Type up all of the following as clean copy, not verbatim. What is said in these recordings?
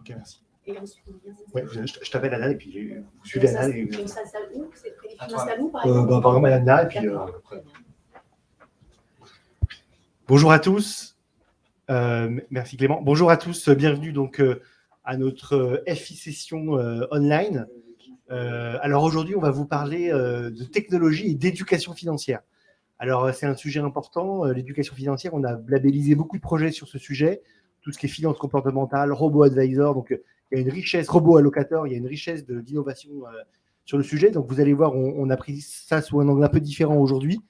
Ok, merci. Et ensuite, Ouais, je t'appelle Anna et puis vous suivez Anna. Ça où? C'est près des finances à nous, par exemple Par exemple, Anna et puis... Bonjour à tous. Merci Clément. Bonjour à tous. Bienvenue donc à notre FI Session online. Alors aujourd'hui, on va vous parler de technologie et d'éducation financière. Alors c'est un sujet important, l'éducation financière. On a labellisé beaucoup de projets sur ce sujet, tout ce qui est finance comportementale, robot advisor. Donc il y a une richesse, robot allocateur, il y a une richesse d'innovation sur le sujet. Donc vous allez voir, on a pris ça sous un angle un peu différent aujourd'hui.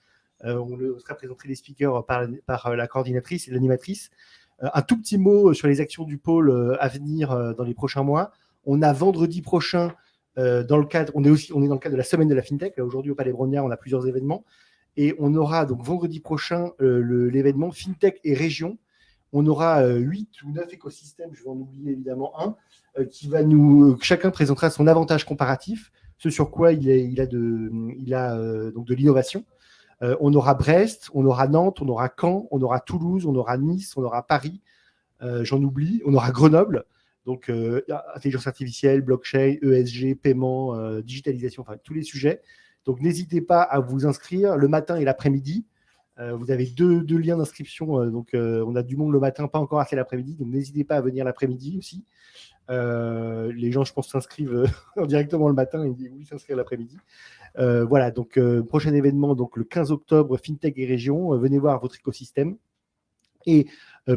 On sera présenté les speakers par la coordinatrice et l'animatrice. Un tout petit mot sur les actions du pôle à venir dans les prochains mois. On a vendredi prochain, dans le cadre, on est dans le cadre de la semaine de la FinTech. Aujourd'hui au Palais Brognard, on a plusieurs événements. Et on aura donc vendredi prochain l'événement FinTech et Région. On aura 8 ou 9 écosystèmes, je vais en oublier évidemment un, chacun présentera son avantage comparatif, ce sur quoi il a donc de l'innovation. On aura Brest, on aura Nantes, on aura Caen, on aura Toulouse, on aura Nice, on aura Paris, j'en oublie, on aura Grenoble, donc intelligence artificielle, blockchain, ESG, paiement, digitalisation, enfin tous les sujets. Donc n'hésitez pas à vous inscrire le matin et l'après-midi. Vous avez deux liens d'inscription, donc on a du monde le matin, pas encore assez l'après-midi, donc n'hésitez pas à venir l'après-midi aussi. Les gens, je pense, s'inscrivent directement le matin et ils disent oui, s'inscrire l'après-midi. Voilà, donc prochain événement, donc le 15 octobre, FinTech et Région. Venez voir votre écosystème. Et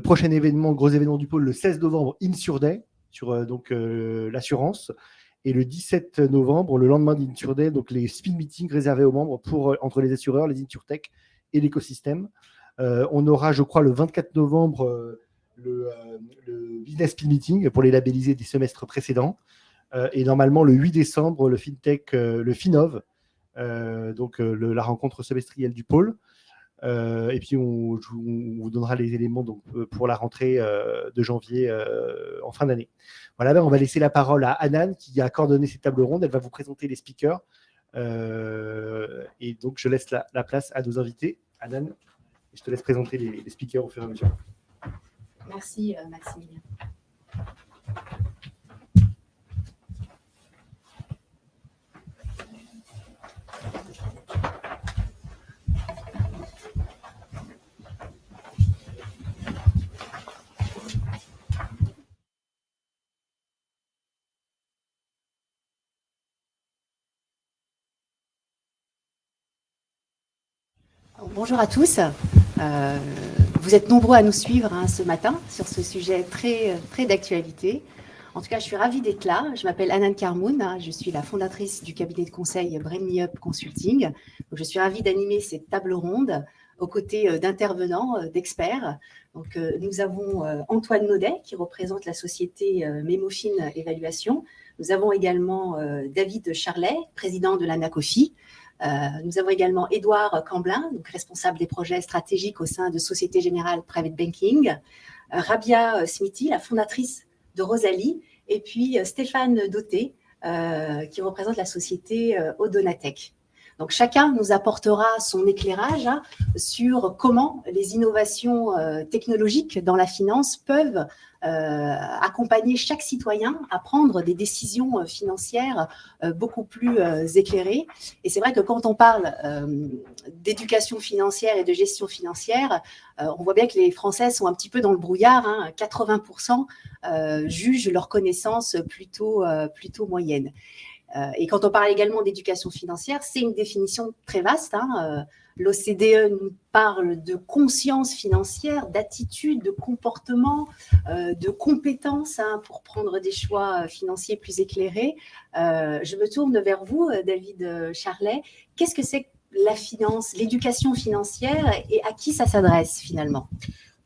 prochain événement, gros événement du pôle, le 16 novembre, InsurDay, sur l'assurance. Et le 17 novembre, le lendemain d'InsurDay, donc les speed meetings réservés aux membres entre les assureurs, les InsurTech et l'écosystème. On aura, je crois, le 24 novembre, le business speed meeting pour les labellisés des semestres précédents. Et normalement, le 8 décembre, le FinTech, le FinOv, donc la rencontre semestrielle du pôle. Et puis on vous donnera les éléments donc, pour la rentrée de janvier en fin d'année. Voilà, ben on va laisser la parole à Anan qui a coordonné cette table ronde. Elle va vous présenter les speakers. Et donc je laisse la place à nos invités. Anan, je te laisse présenter les speakers au fur et à mesure. Merci Maximilien. Bonjour à tous. Vous êtes nombreux à nous suivre ce matin sur ce sujet très, très d'actualité. En tout cas, je suis ravie d'être là. Je m'appelle Anan Karmoun. Je suis la fondatrice du cabinet de conseil Brain Me Up Consulting. Donc, je suis ravie d'animer cette table ronde aux côtés d'intervenants, d'experts. Donc, nous avons Antoine Naudet qui représente la société Memofin Évaluation. Nous avons également David Charlet, président de l'ANACOFI. Nous avons également Édouard Camblin, donc responsable des projets stratégiques au sein de Société Générale Private Banking, Rabia Smithy, la fondatrice de Rosalie, et puis Stéphane Dauté, qui représente la société Odonatech. Donc chacun nous apportera son éclairage sur comment les innovations technologiques dans la finance peuvent accompagner chaque citoyen à prendre des décisions financières beaucoup plus éclairées. Et c'est vrai que quand on parle d'éducation financière et de gestion financière, on voit bien que les Français sont un petit peu dans le brouillard. 80% jugent leur connaissance plutôt moyenne. Et quand on parle également d'éducation financière, c'est une définition très vaste. L'OCDE nous parle de conscience financière, d'attitude, de comportement, de compétences pour prendre des choix financiers plus éclairés. Je me tourne vers vous, David Charlet. Qu'est-ce que c'est la finance, l'éducation financière et à qui ça s'adresse finalement ?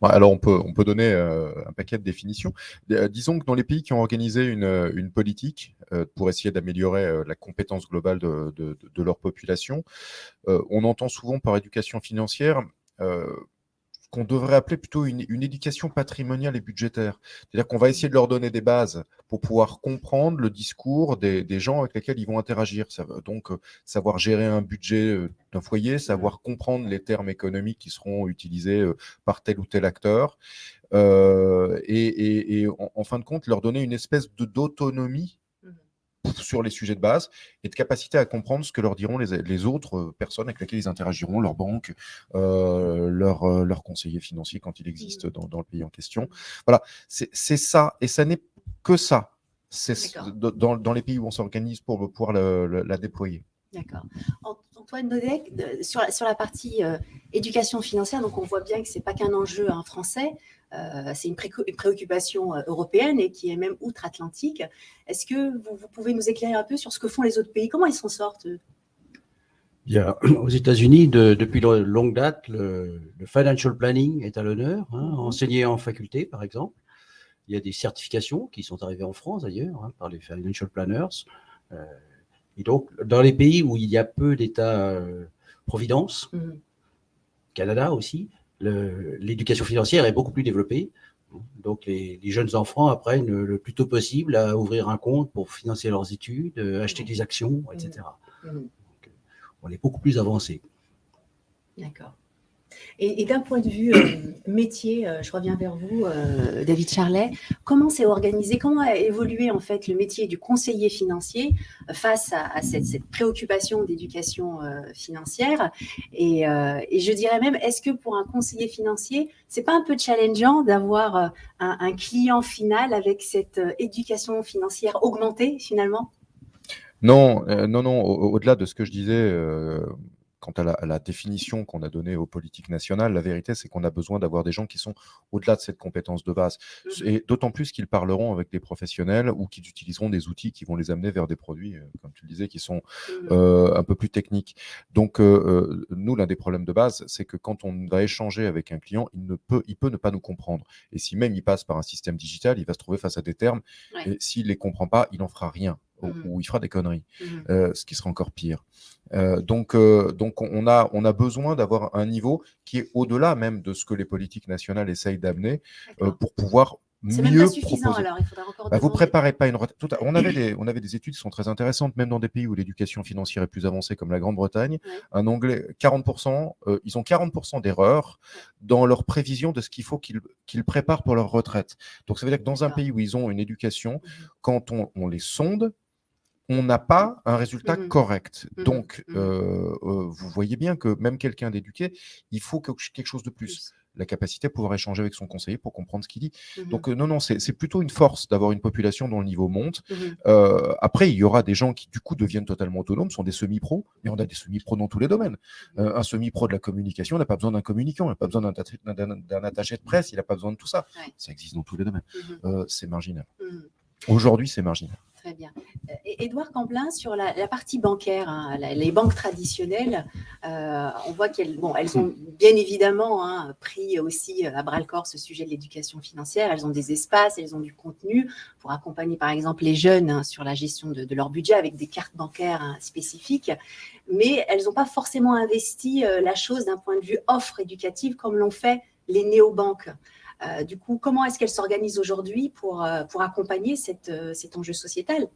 Alors, on peut donner un paquet de définitions. Disons que dans les pays qui ont organisé une politique pour essayer d'améliorer la compétence globale de leur population, on entend souvent par éducation financière ce qu'on devrait appeler plutôt une éducation patrimoniale et budgétaire. C'est-à-dire qu'on va essayer de leur donner des bases pour pouvoir comprendre le discours des gens avec lesquels ils vont interagir. Ça va donc savoir gérer un budget d'un foyer, savoir comprendre les termes économiques qui seront utilisés par tel ou tel acteur, et en fin de compte, leur donner une espèce d'autonomie sur les sujets de base et de capacité à comprendre ce que leur diront les autres personnes avec lesquelles ils interagiront, leur banque, leur conseiller financier quand il existe dans le pays en question. Voilà, c'est ça, et ça n'est que ça. C'est dans les pays où on s'organise pour pouvoir la déployer. D'accord. Antoine Dodec, sur la partie éducation financière, donc on voit bien que ce n'est pas qu'un enjeu français, c'est une préoccupation européenne et qui est même outre-Atlantique. Est-ce que vous pouvez nous éclairer un peu sur ce que font les autres pays? Comment ils s'en sortent, eux? Bien, aux États-Unis, depuis longue date, le financial planning est à l'honneur, enseigné en faculté, par exemple. Il y a des certifications qui sont arrivées en France, d'ailleurs, par les financial planners. Et donc, dans les pays où il y a peu d'État-providence, Canada aussi, l'éducation financière est beaucoup plus développée. Donc, les jeunes enfants apprennent le plus tôt possible à ouvrir un compte pour financer leurs études, acheter des actions, etc. Donc, on est beaucoup plus avancé. D'accord. Et d'un point de vue métier, je reviens vers vous, David Charlet. Comment s'est organisé, comment a évolué en fait le métier du conseiller financier face à cette préoccupation d'éducation financière et je dirais même, est-ce que pour un conseiller financier, c'est pas un peu challengeant d'avoir un client final avec cette éducation financière augmentée finalement? Non, au-delà de ce que je disais quant à la définition qu'on a donnée aux politiques nationales, la vérité, c'est qu'on a besoin d'avoir des gens qui sont au-delà de cette compétence de base. Et d'autant plus qu'ils parleront avec des professionnels ou qu'ils utiliseront des outils qui vont les amener vers des produits, comme tu le disais, qui sont un peu plus techniques. Donc, nous, l'un des problèmes de base, c'est que quand on va échanger avec un client, il peut ne pas nous comprendre. Et si même il passe par un système digital, il va se trouver face à des termes. Et s'il ne les comprend pas, il n'en fera rien. Ou il fera des conneries, ce qui sera encore pire. Donc on a besoin d'avoir un niveau qui est au-delà même de ce que les politiques nationales essayent d'amener pour pouvoir c'est mieux même pas suffisant, proposer. alors il faudra encore Vous préparez pas une retraite. On avait des études qui sont très intéressantes, même dans des pays où l'éducation financière est plus avancée, comme la Grande-Bretagne. Un Anglais, 40%, ils ont 40% d'erreurs dans leur prévision de ce qu'il faut qu'ils préparent pour leur retraite. Donc ça veut dire que dans un pays où ils ont une éducation, quand on les sonde, on n'a pas un résultat correct. Donc, vous voyez bien que même quelqu'un d'éduqué, il faut quelque chose de plus. La capacité à pouvoir échanger avec son conseiller pour comprendre ce qu'il dit. Donc, non, c'est plutôt une force d'avoir une population dont le niveau monte. Après, il y aura des gens qui, du coup, deviennent totalement autonomes, sont des semi-pros, et on a des semi-pros dans tous les domaines. Un semi-pro de la communication, il n'a pas besoin d'un communicant, il n'a pas besoin d'un attaché de presse, il n'a pas besoin de tout ça. Ça existe dans tous les domaines. C'est marginal. Aujourd'hui, c'est marginal. Très bien. Édouard Camblin, sur la partie bancaire, les banques traditionnelles, on voit qu'elles ont bien évidemment pris aussi à bras-le-corps ce sujet de l'éducation financière. Elles ont des espaces, elles ont du contenu pour accompagner par exemple les jeunes sur la gestion de leur budget avec des cartes bancaires spécifiques. Mais elles n'ont pas forcément investi la chose d'un point de vue offre éducative comme l'ont fait les néobanques. Du coup, comment est-ce qu'elle s'organise aujourd'hui pour accompagner cet enjeu sociétal?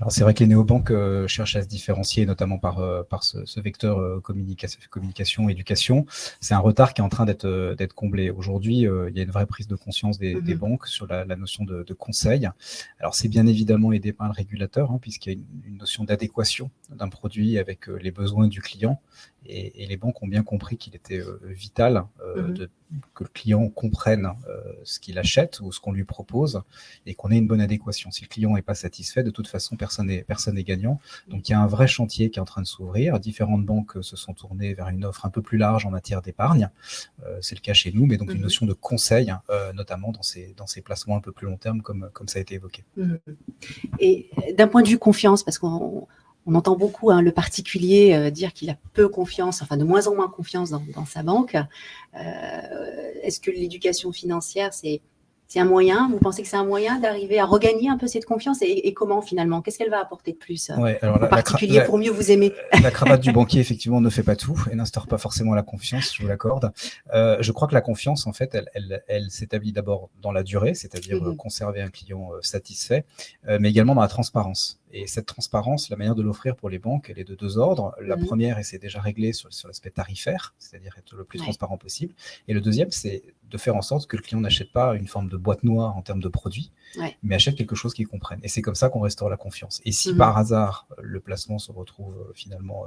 Alors, c'est vrai que les néobanques cherchent à se différencier, notamment par ce vecteur communication, éducation. C'est un retard qui est en train d'être comblé. Aujourd'hui, il y a une vraie prise de conscience des banques sur la notion de conseil. Alors, c'est bien évidemment aidé par le régulateur, puisqu'il y a une notion d'adéquation d'un produit avec les besoins du client. Et les banques ont bien compris qu'il était vital que le client comprenne ce qu'il achète ou ce qu'on lui propose et qu'on ait une bonne adéquation. Si le client n'est pas satisfait, de toute façon, personne n'est gagnant. Donc, il y a un vrai chantier qui est en train de s'ouvrir. Différentes banques se sont tournées vers une offre un peu plus large en matière d'épargne. C'est le cas chez nous, mais donc une notion de conseil, notamment dans ces placements un peu plus long terme, comme ça a été évoqué. Et d'un point de vue confiance, parce qu'on entend beaucoup le particulier dire qu'il a peu confiance, enfin de moins en moins confiance dans sa banque. Est-ce que l'éducation financière, c'est C'est un moyen, vous pensez que c'est un moyen d'arriver à regagner un peu cette confiance et comment finalement? Qu'est-ce qu'elle va apporter de plus Ouais, alors en particulier pour mieux vous aimer? La cravate du banquier, effectivement, ne fait pas tout et n'instaure pas forcément la confiance, je vous l'accorde. Je crois que la confiance, en fait, elle s'établit d'abord dans la durée, c'est-à-dire conserver un client satisfait, mais également dans la transparence. Et cette transparence, la manière de l'offrir pour les banques, elle est de deux ordres. La première, et c'est déjà réglé sur l'aspect tarifaire, c'est-à-dire être le plus transparent possible. Et le deuxième, c'est de faire en sorte que le client n'achète pas une forme de boîte noire en termes de produits, mais achète quelque chose qu'il comprenne. Et c'est comme ça qu'on restaure la confiance. Et si par hasard, le placement se retrouve finalement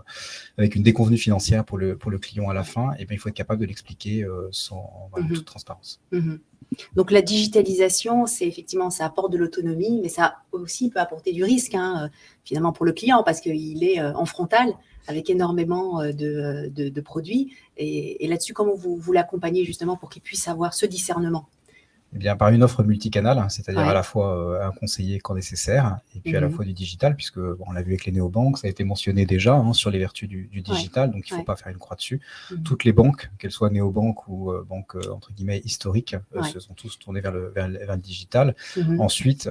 avec une déconvenue financière pour le client à la fin, eh bien, il faut être capable de l'expliquer sans toute transparence. Donc la digitalisation, c'est effectivement, ça apporte de l'autonomie, mais ça aussi peut apporter du risque, finalement, pour le client, parce qu'il est en frontal avec énormément de produits. Et là-dessus, comment vous l'accompagnez justement pour qu'il puisse avoir ce discernement? Eh bien, par une offre multicanale, c'est-à-dire à la fois un conseiller quand nécessaire, et puis à la fois du digital, puisque on l'a vu avec les néobanques, ça a été mentionné déjà sur les vertus du digital, donc il ne faut pas faire une croix dessus. Toutes les banques, qu'elles soient néobanques ou banques entre guillemets historiques, se sont tous tournées vers le digital. Ensuite,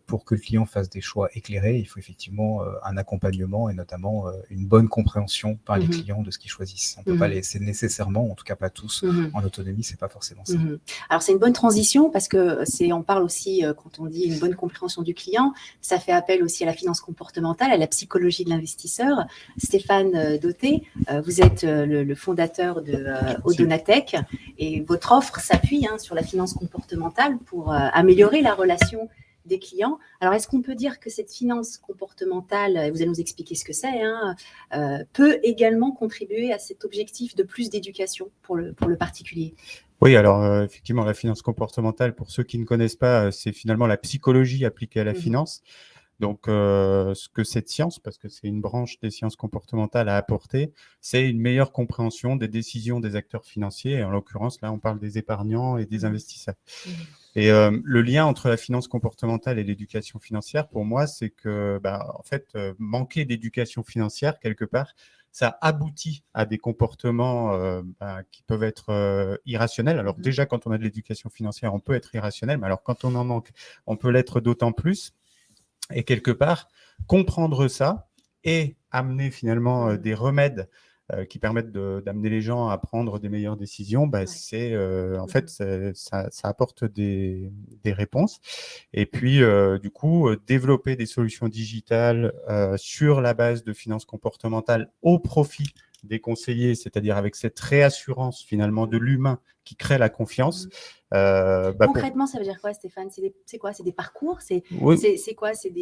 pour que le client fasse des choix éclairés, il faut effectivement un accompagnement et notamment une bonne compréhension par les clients de ce qu'ils choisissent. On ne peut pas laisser nécessairement, en tout cas pas tous, en autonomie, c'est pas forcément ça. Alors c'est une bonne transition parce que on parle aussi, quand on dit une bonne compréhension du client, ça fait appel aussi à la finance comportementale, à la psychologie de l'investisseur. Stéphane Dauté, vous êtes le fondateur de Odonatech et votre offre s'appuie sur la finance comportementale pour améliorer la relation des clients. Alors, est-ce qu'on peut dire que cette finance comportementale, vous allez nous expliquer ce que c'est, peut également contribuer à cet objectif de plus d'éducation pour le particulier? Oui, alors effectivement, la finance comportementale, pour ceux qui ne connaissent pas, c'est finalement la psychologie appliquée à la finance. Donc, ce que cette science, parce que c'est une branche des sciences comportementales, a apporté, c'est une meilleure compréhension des décisions des acteurs financiers. Et en l'occurrence, là, on parle des épargnants et des investisseurs. Et le lien entre la finance comportementale et l'éducation financière, pour moi, c'est que, en fait, manquer d'éducation financière, quelque part, ça aboutit à des comportements qui peuvent être irrationnels. Alors déjà, quand on a de l'éducation financière, on peut être irrationnel, mais alors quand on en manque, on peut l'être d'autant plus. Et quelque part, comprendre ça et amener finalement des remèdes qui permettent d'amener les gens à prendre des meilleures décisions, c'est en fait, ça apporte des réponses. Et puis, du coup, développer des solutions digitales sur la base de finances comportementales au profit des conseillers, c'est-à-dire avec cette réassurance finalement de l'humain qui crée la confiance. Concrètement, ça veut dire quoi, Stéphane? C'est quoi? C'est des parcours? C'est quoi? C'est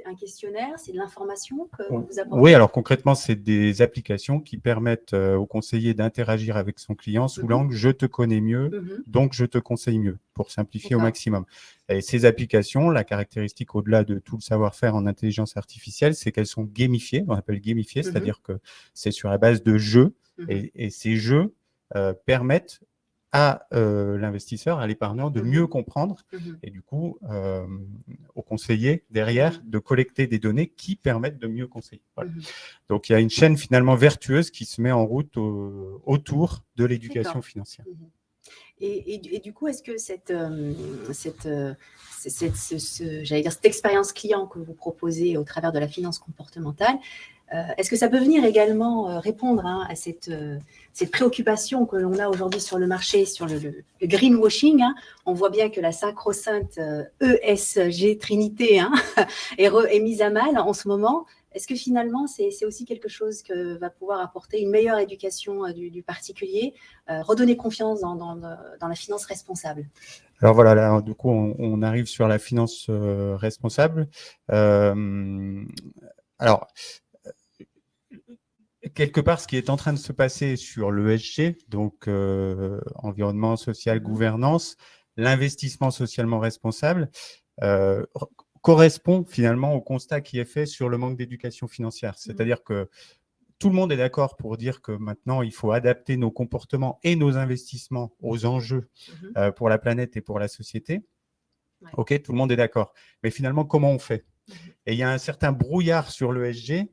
un questionnaire? C'est de l'information que vous apportez? Oui, alors concrètement, c'est des applications qui permettent au conseiller d'interagir avec son client sous l'angle « je te connais mieux, donc je te conseille mieux » pour simplifier au maximum. Et ces applications, la caractéristique au-delà de tout le savoir-faire en intelligence artificielle, c'est qu'elles sont gamifiées, on appelle gamifiées, c'est-à-dire que c'est sur la base de jeux, et ces jeux permettent à l'investisseur, à l'épargnant, de mieux comprendre et du coup, au conseiller derrière, de collecter des données qui permettent de mieux conseiller. Voilà. Donc, il y a une chaîne finalement vertueuse qui se met en route autour de l'éducation financière. Et du coup, est-ce que cette expérience client que vous proposez au travers de la finance comportementale, est-ce que ça peut venir également répondre à cette préoccupation que l'on a aujourd'hui sur le marché, sur le greenwashing? On voit bien que la sacro-sainte ESG Trinité est mise à mal en ce moment. Est-ce que finalement, c'est aussi quelque chose que va pouvoir apporter une meilleure éducation du particulier, redonner confiance dans la finance responsable? Alors voilà, là, du coup, on arrive sur la finance responsable. Alors, quelque part, ce qui est en train de se passer sur l'ESG, donc environnement, social, gouvernance, l'investissement socialement responsable, correspond finalement au constat qui est fait sur le manque d'éducation financière. C'est-à-dire que tout le monde est d'accord pour dire que maintenant, il faut adapter nos comportements et nos investissements aux enjeux pour la planète et pour la société. Ouais. OK, tout le monde est d'accord. Mais finalement, comment on fait? Et il y a un certain brouillard sur l'ESG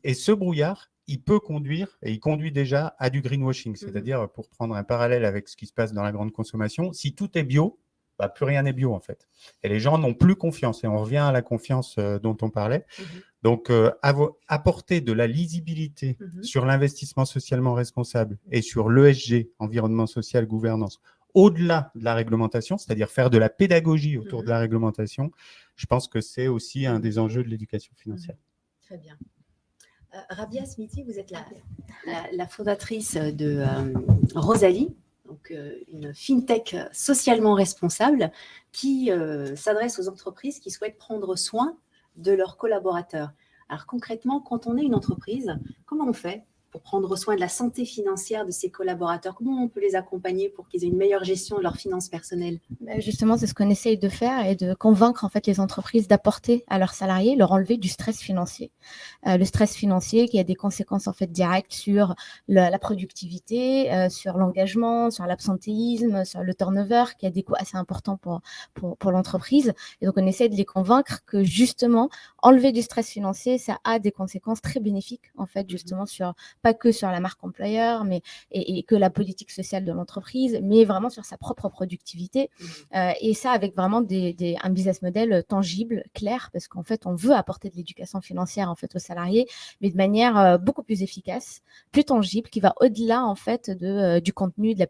et ce brouillard, il peut conduire, et il conduit déjà à du greenwashing. C'est-à-dire, pour prendre un parallèle avec ce qui se passe dans la grande consommation, si tout est bio, bah, plus rien n'est bio en fait. Et les gens n'ont plus confiance. Et on revient à la confiance dont on parlait. Donc, apporter de la lisibilité sur l'investissement socialement responsable et sur l'ESG, environnement social, gouvernance, au-delà de la réglementation, c'est-à-dire faire de la pédagogie autour de la réglementation, je pense que c'est aussi un des enjeux de l'éducation financière. Très bien. Rabia Smiti, vous êtes la fondatrice de Rosalie, donc une fintech socialement responsable qui s'adresse aux entreprises qui souhaitent prendre soin de leurs collaborateurs. Alors concrètement, quand on est une entreprise, comment on fait pour prendre soin de la santé financière de ses collaborateurs? Comment on peut les accompagner pour qu'ils aient une meilleure gestion de leurs finances personnelles? Justement, c'est ce qu'on essaye de faire et de convaincre en fait les entreprises d'apporter à leurs salariés, leur enlever du stress financier. Le stress financier qui a des conséquences en fait directes sur la productivité, sur l'engagement, sur l'absentéisme, sur le turnover, qui a des coûts assez importants pour l'entreprise. Et donc, on essaie de les convaincre que justement, enlever du stress financier, ça a des conséquences très bénéfiques en fait justement sur pas que sur la marque employeur, mais et que la politique sociale de l'entreprise, mais vraiment sur sa propre productivité. Et ça avec vraiment un business model tangible, clair, parce qu'en fait, on veut apporter de l'éducation financière en fait aux salariés, mais de manière beaucoup plus efficace, plus tangible, qui va au-delà en fait du contenu, de la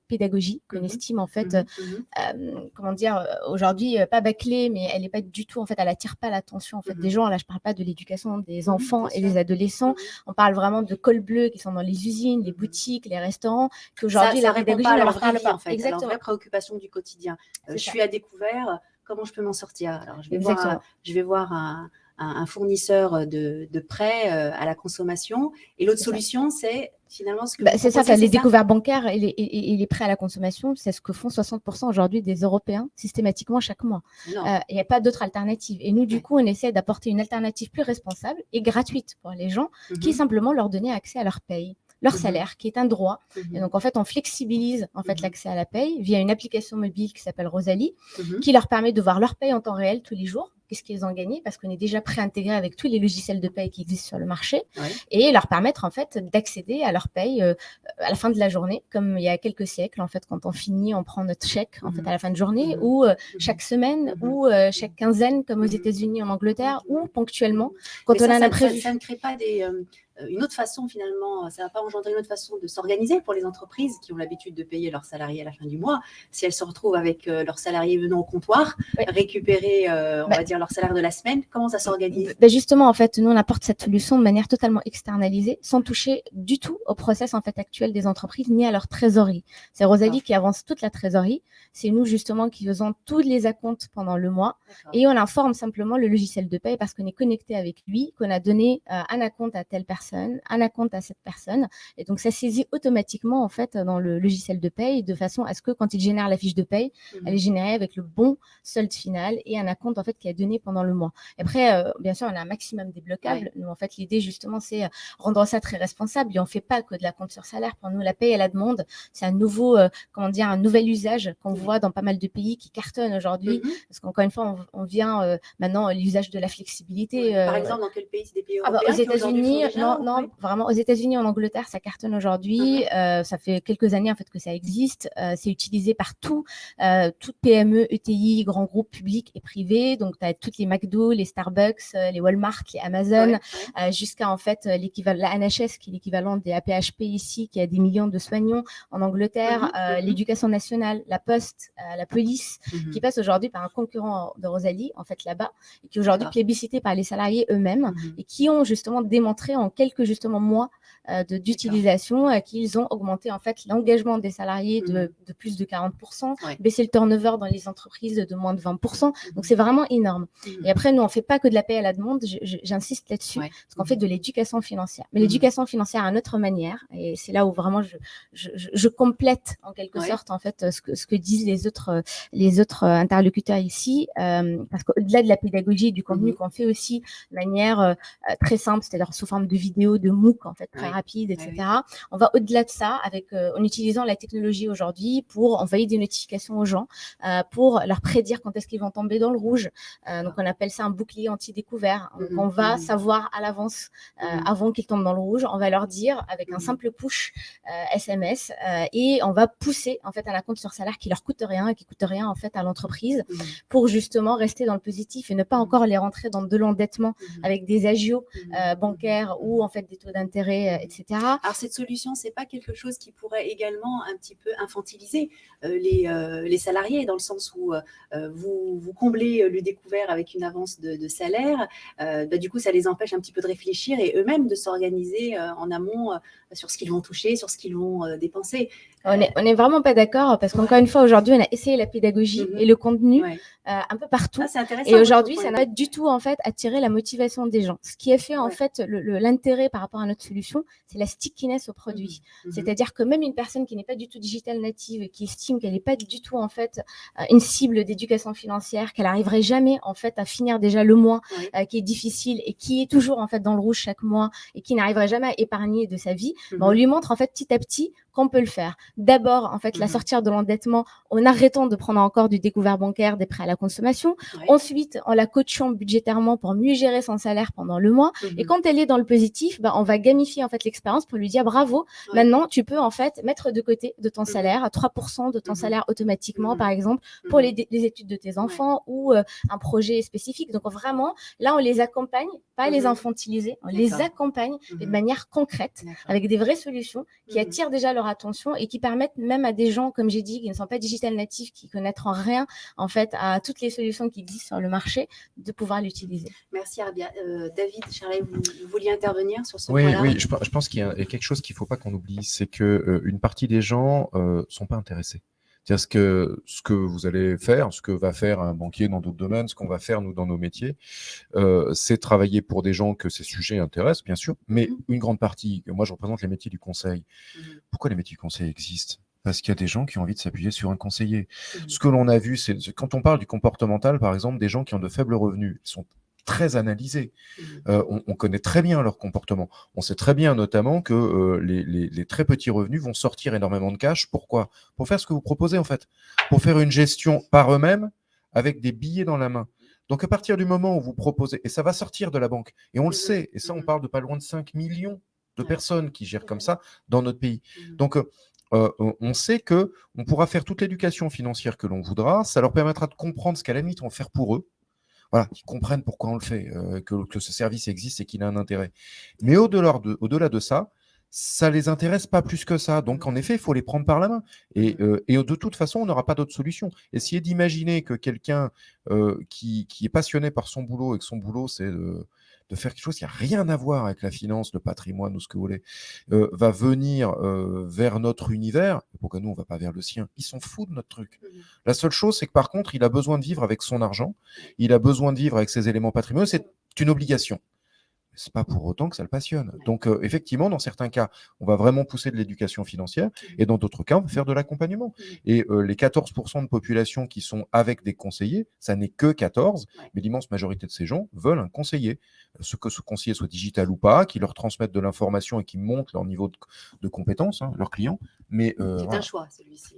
pédagogie qu'on estime en fait, comment dire, aujourd'hui pas bâclée, mais elle n'est pas du tout en fait, elle attire pas l'attention en fait des gens. Là, je parle pas de l'éducation des enfants et des adolescents. On parle vraiment de cols bleus qui sont dans les usines, les boutiques, les restaurants, qu'aujourd'hui la pédagogie ne leur parle pas. En fait, exactement. C'est la vraie préoccupation du quotidien. Je suis à découvert, comment je peux m'en sortir? Alors, je vais voir un fournisseur de prêts à la consommation. Et l'autre solution, c'est finalement ce que c'est ça, les découverts bancaires et les prêts à la consommation, c'est ce que font 60% aujourd'hui des Européens systématiquement chaque mois. Il n'y a pas d'autre alternative. Et nous, du coup, on essaie d'apporter une alternative plus responsable et gratuite pour les gens, qui est simplement leur donner accès à leur paye, leur salaire, qui est un droit. Et donc, en fait, on flexibilise en fait, l'accès à la paye via une application mobile qui s'appelle Rosalie, qui leur permet de voir leur paye en temps réel tous les jours. Qu'est-ce qu'ils ont gagné, parce qu'on est déjà préintégré avec tous les logiciels de paye qui existent sur le marché, et leur permettre en fait d'accéder à leur paye à la fin de la journée, comme il y a quelques siècles en fait, quand on finit, on prend notre chèque en fait à la fin de journée, ou chaque semaine, ou chaque quinzaine, comme aux États-Unis, en Angleterre, ou ponctuellement quand on a un imprévu. Ça ne crée pas une autre façon finalement, ça ne va pas engendrer une autre façon de s'organiser pour les entreprises qui ont l'habitude de payer leurs salariés à la fin du mois. Si elles se retrouvent avec leurs salariés venant au comptoir, récupérer, on va dire, leur salaire de la semaine, comment ça s'organise? Justement, en fait, nous, on apporte cette solution de manière totalement externalisée, sans toucher du tout au process en fait, actuel des entreprises, ni à leur trésorerie. C'est Rosalie qui avance toute la trésorerie. C'est nous, justement, qui faisons tous les acomptes pendant le mois. Et on informe simplement le logiciel de paye parce qu'on est connecté avec lui, qu'on a donné un acompte à telle personne, un acompte à cette personne. Et donc, ça saisit automatiquement, en fait, dans le logiciel de paye, de façon à ce que quand il génère la fiche de paye, elle est générée avec le bon solde final et un acompte, en fait, qui est donné pendant le mois. Et après, bien sûr, on a un maximum débloquable. Nous, en fait, l'idée, justement, c'est rendre ça très responsable. Et on ne fait pas que de la compte sur salaire. Pour nous, la paye à la demande, c'est un nouvel usage qu'on voit dans pas mal de pays qui cartonnent aujourd'hui. Parce qu'encore une fois, on vient maintenant l'usage de la flexibilité. Par exemple, dans quel pays? C'est des pays européens? Aux États-Unis, non, vraiment, aux États-Unis, en Angleterre, ça cartonne aujourd'hui. Ça fait quelques années, en fait, que ça existe. C'est utilisé par toute PME, ETI, grands groupes publics et privés. Donc, tu as toutes les McDo, les Starbucks, les Walmart, les Amazon, jusqu'à, en fait, la NHS, qui est l'équivalent des APHP ici, qui a des millions de soignants en Angleterre, l'éducation nationale, la Poste, la police, qui passe aujourd'hui par un concurrent de Rosalie, en fait, là-bas, et qui est aujourd'hui plébiscité par les salariés eux-mêmes, et qui ont justement démontré en quelques mois d'utilisation qu'ils ont augmenté en fait l'engagement des salariés de plus de 40%, baissé le turnover dans les entreprises de moins de 20%. Donc c'est vraiment énorme. Et après, nous on fait pas que de la paie à la demande, j'insiste là-dessus, parce qu'on fait de l'éducation financière. Mais l'éducation financière à notre manière, et c'est là où vraiment je complète en quelque sorte en fait ce que disent les autres interlocuteurs ici, parce qu'au-delà de la pédagogie et du contenu qu'on fait aussi de manière très simple, c'est-à-dire sous forme de vidéos, de MOOC en fait très rapide, etc. On va au-delà de ça en utilisant la technologie aujourd'hui pour envoyer des notifications aux gens, pour leur prédire quand est-ce qu'ils vont tomber dans le rouge. Donc, on appelle ça un bouclier anti-découvert. Donc, on va savoir à l'avance, avant qu'ils tombent dans le rouge, on va leur dire avec un simple push SMS et on va pousser en fait à la compte sur salaire qui leur coûte rien et qui coûte rien en fait à l'entreprise pour justement rester dans le positif et ne pas encore les rentrer dans de l'endettement avec des agios bancaires ou en fait des taux d'intérêt, etc. Alors cette solution, c'est pas quelque chose qui pourrait également un petit peu infantiliser les salariés dans le sens où vous comblez le découvert avec une avance de salaire, du coup ça les empêche un petit peu de réfléchir et eux-mêmes de s'organiser en amont sur ce qu'ils vont toucher, sur ce qu'ils vont dépenser. On est vraiment pas d'accord parce qu'encore une fois aujourd'hui on a essayé la pédagogie et le contenu un peu partout et aujourd'hui ça n'a pas du tout en fait attiré la motivation des gens. Ce qui a fait en fait l'intérêt par rapport à notre solution, c'est la stickiness au produit. C'est-à-dire que même une personne qui n'est pas du tout digital native, qui estime qu'elle n'est pas du tout en fait une cible d'éducation financière, qu'elle n'arriverait jamais en fait à finir déjà le mois qui est difficile et qui est toujours en fait dans le rouge chaque mois et qui n'arriverait jamais à épargner de sa vie, on lui montre en fait petit à petit qu'on peut le faire. D'abord, en fait, la sortir de l'endettement en arrêtant de prendre encore du découvert bancaire, des prêts à la consommation. Ensuite, en la coachant budgétairement pour mieux gérer son salaire pendant le mois. Et quand elle est dans le positif, on va gamifier en fait l'expérience pour lui dire bravo. Maintenant, tu peux en fait mettre de côté de ton salaire à 3% de ton salaire automatiquement, par exemple, pour les études de tes enfants ou un projet spécifique. Donc vraiment, là, on les accompagne, pas les infantiliser, on les accompagne de manière concrète avec des vraies solutions qui attirent déjà leur attention et qui permettent même à des gens, comme j'ai dit, qui ne sont pas digital natifs, qui connaîtront rien en fait à toutes les solutions qui existent sur le marché, de pouvoir l'utiliser. Merci Arbia. David, Charlie, vous vouliez intervenir sur ce point-là? Oui, je pense qu'il y a quelque chose qu'il ne faut pas qu'on oublie, c'est qu'une partie des gens ne sont pas intéressés. C'est-à-dire ce que vous allez faire, ce que va faire un banquier dans d'autres domaines, ce qu'on va faire nous dans nos métiers, c'est travailler pour des gens que ces sujets intéressent, bien sûr, mais une grande partie, moi je représente les métiers du conseil. Pourquoi les métiers du conseil existent? Parce qu'il y a des gens qui ont envie de s'appuyer sur un conseiller. Ce que l'on a vu, c'est quand on parle du comportemental, par exemple, des gens qui ont de faibles revenus, ils sont très analysés. On connaît très bien leur comportement. On sait très bien notamment que les très petits revenus vont sortir énormément de cash. Pourquoi? Pour faire ce que vous proposez en fait. Pour faire une gestion par eux-mêmes avec des billets dans la main. Donc à partir du moment où vous proposez, et ça va sortir de la banque, et on le sait, et ça on parle de pas loin de 5 millions de personnes qui gèrent comme ça dans notre pays. Donc on sait qu'on pourra faire toute l'éducation financière que l'on voudra, ça leur permettra de comprendre ce qu'à la limite on va faire pour eux. Voilà, qu'ils comprennent pourquoi on le fait, que ce service existe et qu'il a un intérêt. Mais au-delà de ça, ça ne les intéresse pas plus que ça. Donc, en effet, il faut les prendre par la main. Et de toute façon, on n'aura pas d'autre solution. Essayez d'imaginer que quelqu'un qui est passionné par son boulot et que son boulot, c'est de faire quelque chose qui n'a rien à voir avec la finance, le patrimoine ou ce que vous voulez, va venir vers notre univers. Pourquoi nous, on ne va pas vers le sien? Ils s'en foutent de notre truc. La seule chose, c'est que par contre, il a besoin de vivre avec son argent, il a besoin de vivre avec ses éléments patrimoniaux, c'est une obligation. Ce n'est pas pour autant que ça le passionne. Donc, effectivement, dans certains cas, on va vraiment pousser de l'éducation financière et dans d'autres cas, on va faire de l'accompagnement. Et les 14% de population qui sont avec des conseillers, ça n'est que 14, mais l'immense majorité de ces gens veulent un conseiller. Que ce conseiller soit digital ou pas, qui leur transmette de l'information et qui monte leur niveau de compétence, leurs clients. Mais, c'est un choix, celui-ci.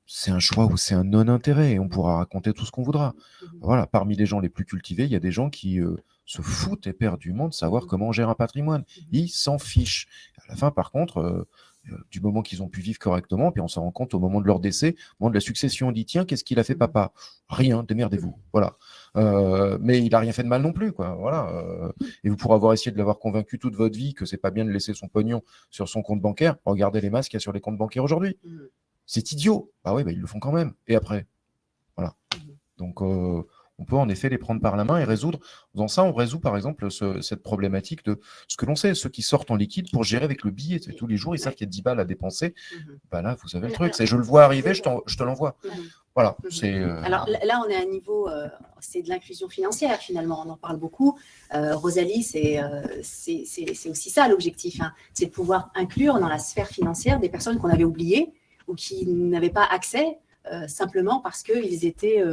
C'est un choix ou c'est un non-intérêt. On pourra raconter tout ce qu'on voudra. Voilà, parmi les gens les plus cultivés, il y a des gens qui se foutent éperdument de savoir comment on gère un patrimoine. Ils s'en fichent. À la fin, par contre, du moment qu'ils ont pu vivre correctement, puis on s'en rend compte au moment de leur décès, au moment de la succession, on dit tiens, qu'est-ce qu'il a fait papa? Rien, démerdez-vous. Voilà. Mais il n'a rien fait de mal non plus, quoi. Voilà. Et vous pourrez avoir essayé de l'avoir convaincu toute votre vie que c'est pas bien de laisser son pognon sur son compte bancaire. Regardez les masses qu'il y a sur les comptes bancaires aujourd'hui. C'est idiot. Bah oui, ils le font quand même. Et après, voilà. Donc, on peut en effet les prendre par la main et résoudre. Dans ça, on résout par exemple cette problématique de ce que l'on sait, ceux qui sortent en liquide pour gérer avec le billet. Tous les jours, ils savent qu'il y a 10 balles à dépenser. Bah là, vous avez le truc. C'est je le vois arriver, je te l'envoie. Voilà. Alors là, on est à un niveau, c'est de l'inclusion financière finalement. On en parle beaucoup. Rosalie, c'est aussi ça l'objectif. C'est de pouvoir inclure dans la sphère financière des personnes qu'on avait oubliées ou qui n'avaient pas accès simplement parce qu'ils étaient,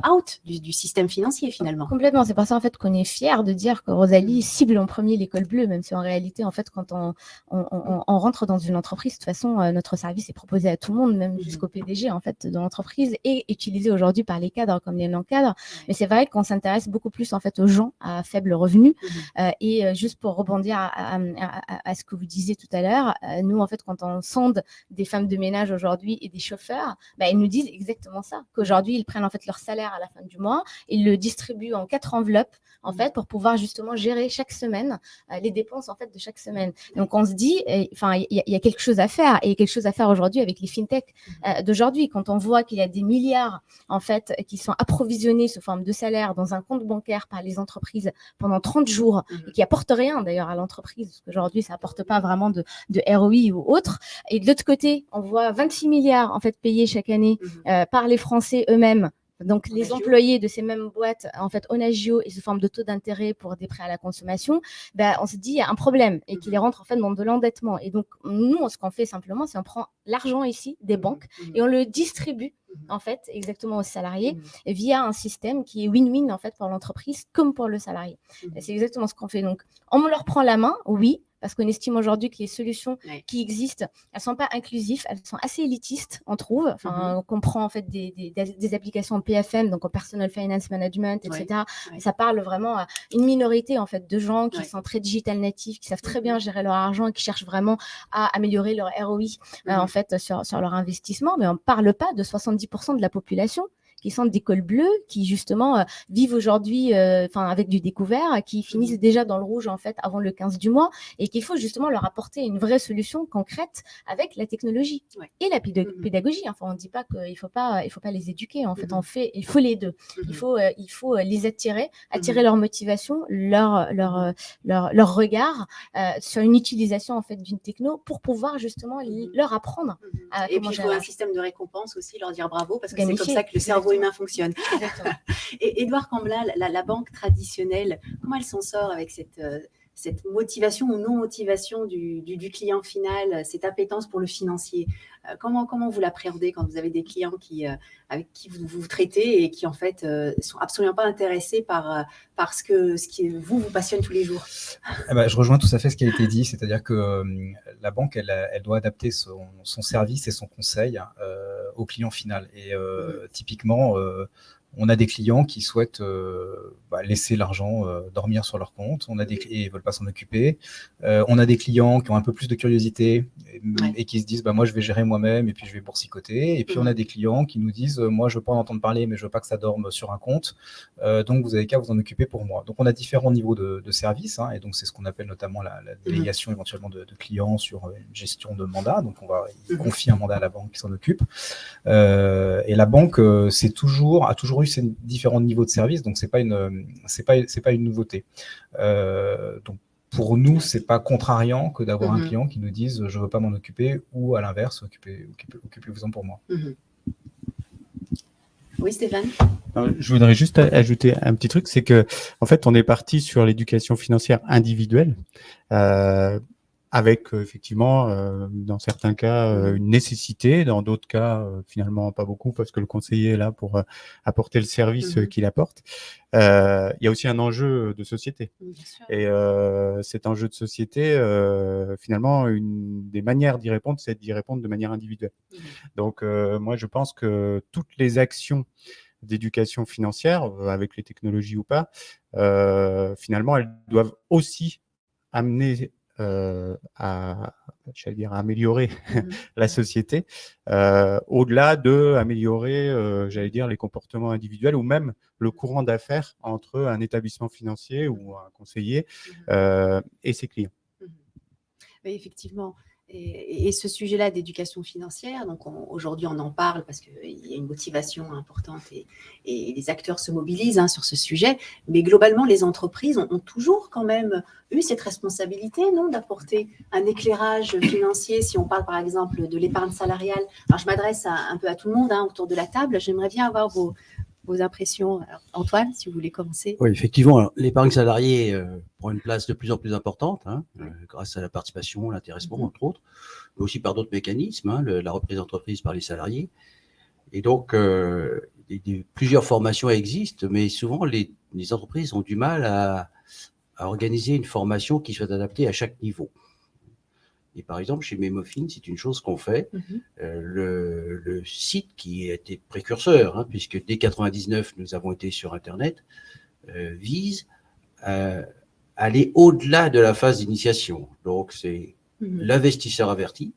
out du système financier finalement. Complètement. C'est pour ça en fait qu'on est fiers de dire que Rosalie cible en premier l'école bleue, même si en réalité en fait quand on rentre dans une entreprise, de toute façon notre service est proposé à tout le monde, même jusqu'au PDG en fait de l'entreprise, et utilisé aujourd'hui par les cadres comme les non-cadres. Mais c'est vrai qu'on s'intéresse beaucoup plus en fait aux gens à faible revenu. Et juste pour rebondir à ce que vous disiez tout à l'heure, nous en fait quand on sonde des femmes de ménage aujourd'hui et des chauffeurs, ils nous disent exactement ça, qu'aujourd'hui ils prennent en fait leur salaire à la fin du mois, ils le distribuent en 4 enveloppes en fait pour pouvoir justement gérer chaque semaine les dépenses en fait de chaque semaine. Donc on se dit, enfin il y a quelque chose à faire, et quelque chose à faire aujourd'hui avec les fintech d'aujourd'hui, quand on voit qu'il y a des milliards en fait qui sont approvisionnés sous forme de salaire dans un compte bancaire par les entreprises pendant 30 jours et qui apportent rien d'ailleurs à l'entreprise, parce qu'aujourd'hui ça apporte pas vraiment de ROI ou autre. Et de l'autre côté, on voit 26 milliards en fait payés chaque année par les Français eux-mêmes. Donc, les employés de ces mêmes boîtes, en fait, en agio et sous forme de taux d'intérêt pour des prêts à la consommation, on se dit il y a un problème et qu'ils rentrent en fait dans de l'endettement. Et donc, nous, ce qu'on fait simplement, c'est on prend l'argent ici des banques et on le distribue en fait exactement aux salariés via un système qui est win-win en fait pour l'entreprise comme pour le salarié. Et c'est exactement ce qu'on fait. Donc, on leur prend la main, oui, parce qu'on estime aujourd'hui que les solutions qui existent, elles ne sont pas inclusives, elles sont assez élitistes, on trouve. Enfin, on comprend en fait des applications en PFM, donc en Personal Finance Management, etc. Et ça parle vraiment à une minorité en fait de gens qui sont très digital natifs, qui savent très bien gérer leur argent et qui cherchent vraiment à améliorer leur ROI en fait sur leur investissement. Mais on ne parle pas de 70% de la population qui sont d'école bleue, qui justement vivent aujourd'hui avec du découvert, qui finissent déjà dans le rouge en fait avant le 15 du mois, et qu'il faut justement leur apporter une vraie solution concrète avec la technologie et la pédagogie. Enfin, on ne dit pas qu'il faut pas les éduquer. En fait, il faut les deux. Il faut les attirer leur motivation, leur regard sur une utilisation en fait d'une techno pour pouvoir justement leur apprendre. Et puis il faut un système de récompense aussi, leur dire bravo, parce que c'est comme ça que le cerveau humain fonctionne. Et Édouard Cambla, la banque traditionnelle, comment elle s'en sort avec cette motivation ou non-motivation du client final, cette appétence pour le financier? Comment vous l'appréhendez quand vous avez des clients avec qui vous traitez et qui en fait sont absolument pas intéressés par ce qui vous passionne tous les jours? Je rejoins tout à fait ce qui a été dit, c'est-à-dire que la banque, elle doit adapter son service et son conseil au client final. Et typiquement, on a des clients qui souhaitent laisser l'argent dormir sur leur compte. Et ils veulent pas s'en occuper. On a des clients qui ont un peu plus de curiosité et qui se disent moi je vais gérer moi-même et puis je vais boursicoter. Et puis on a des clients qui nous disent moi je veux pas en entendre parler, mais je veux pas que ça dorme sur un compte. Donc vous avez qu'à vous en occuper pour moi. Donc on a différents niveaux de services, et donc c'est ce qu'on appelle notamment la délégation éventuellement de clients sur une gestion de mandat. Donc on va confier un mandat à la banque qui s'en occupe. Et la banque a toujours eu ces différents niveaux de service, donc c'est pas une nouveauté. Donc pour nous, c'est pas contrariant que d'avoir un client qui nous dise je veux pas m'en occuper, ou à l'inverse occupez-vous-en pour moi. Oui, Stéphane. Je voudrais juste ajouter un petit truc, c'est que en fait on est parti sur l'éducation financière individuelle. Avec effectivement, dans certains cas, une nécessité, dans d'autres cas, finalement pas beaucoup, parce que le conseiller est là pour apporter le service qu'il apporte. Il y a aussi un enjeu de société. Et cet enjeu de société, finalement, une des manières d'y répondre, c'est d'y répondre de manière individuelle. Donc, moi, je pense que toutes les actions d'éducation financière, avec les technologies ou pas, finalement, elles doivent aussi amener à améliorer la société, au-delà de améliorer, les comportements individuels ou même le courant d'affaires entre un établissement financier ou un conseiller et ses clients. Oui, effectivement. Et ce sujet-là d'éducation financière, donc aujourd'hui on en parle parce qu'il y a une motivation importante et les acteurs se mobilisent sur ce sujet, mais globalement les entreprises ont toujours quand même eu cette responsabilité, non, d'apporter un éclairage financier. Si on parle par exemple de l'épargne salariale, alors je m'adresse un peu à tout le monde autour de la table, j'aimerais bien avoir vos impressions. Alors, Antoine, si vous voulez commencer. Oui, effectivement, alors, l'épargne salariée prend une place de plus en plus importante, grâce à la participation, l'intéressement, entre autres, mais aussi par d'autres mécanismes, la reprise d'entreprise par les salariés. Et donc, plusieurs formations existent, mais souvent, les entreprises ont du mal à organiser une formation qui soit adaptée à chaque niveau. Et par exemple, chez Memofin, c'est une chose qu'on fait. Le site qui a été précurseur, puisque dès 1999, nous avons été sur Internet, vise à aller au-delà de la phase d'initiation. Donc, c'est l'investisseur averti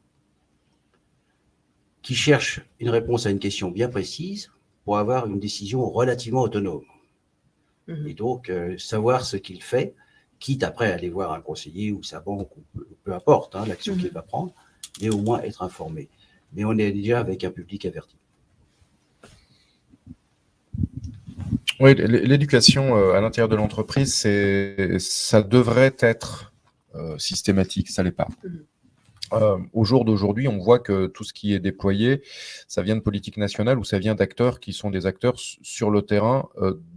qui cherche une réponse à une question bien précise pour avoir une décision relativement autonome. Et donc, savoir ce qu'il fait, quitte après à aller voir un conseiller ou sa banque, ou peu importe l'action qu'il va prendre, mais au moins être informé. Mais on est déjà avec un public averti. Oui, l'éducation à l'intérieur de l'entreprise, ça devrait être systématique, ça l'est pas. Au jour d'aujourd'hui, on voit que tout ce qui est déployé, ça vient de politique nationale ou ça vient d'acteurs qui sont des acteurs sur le terrain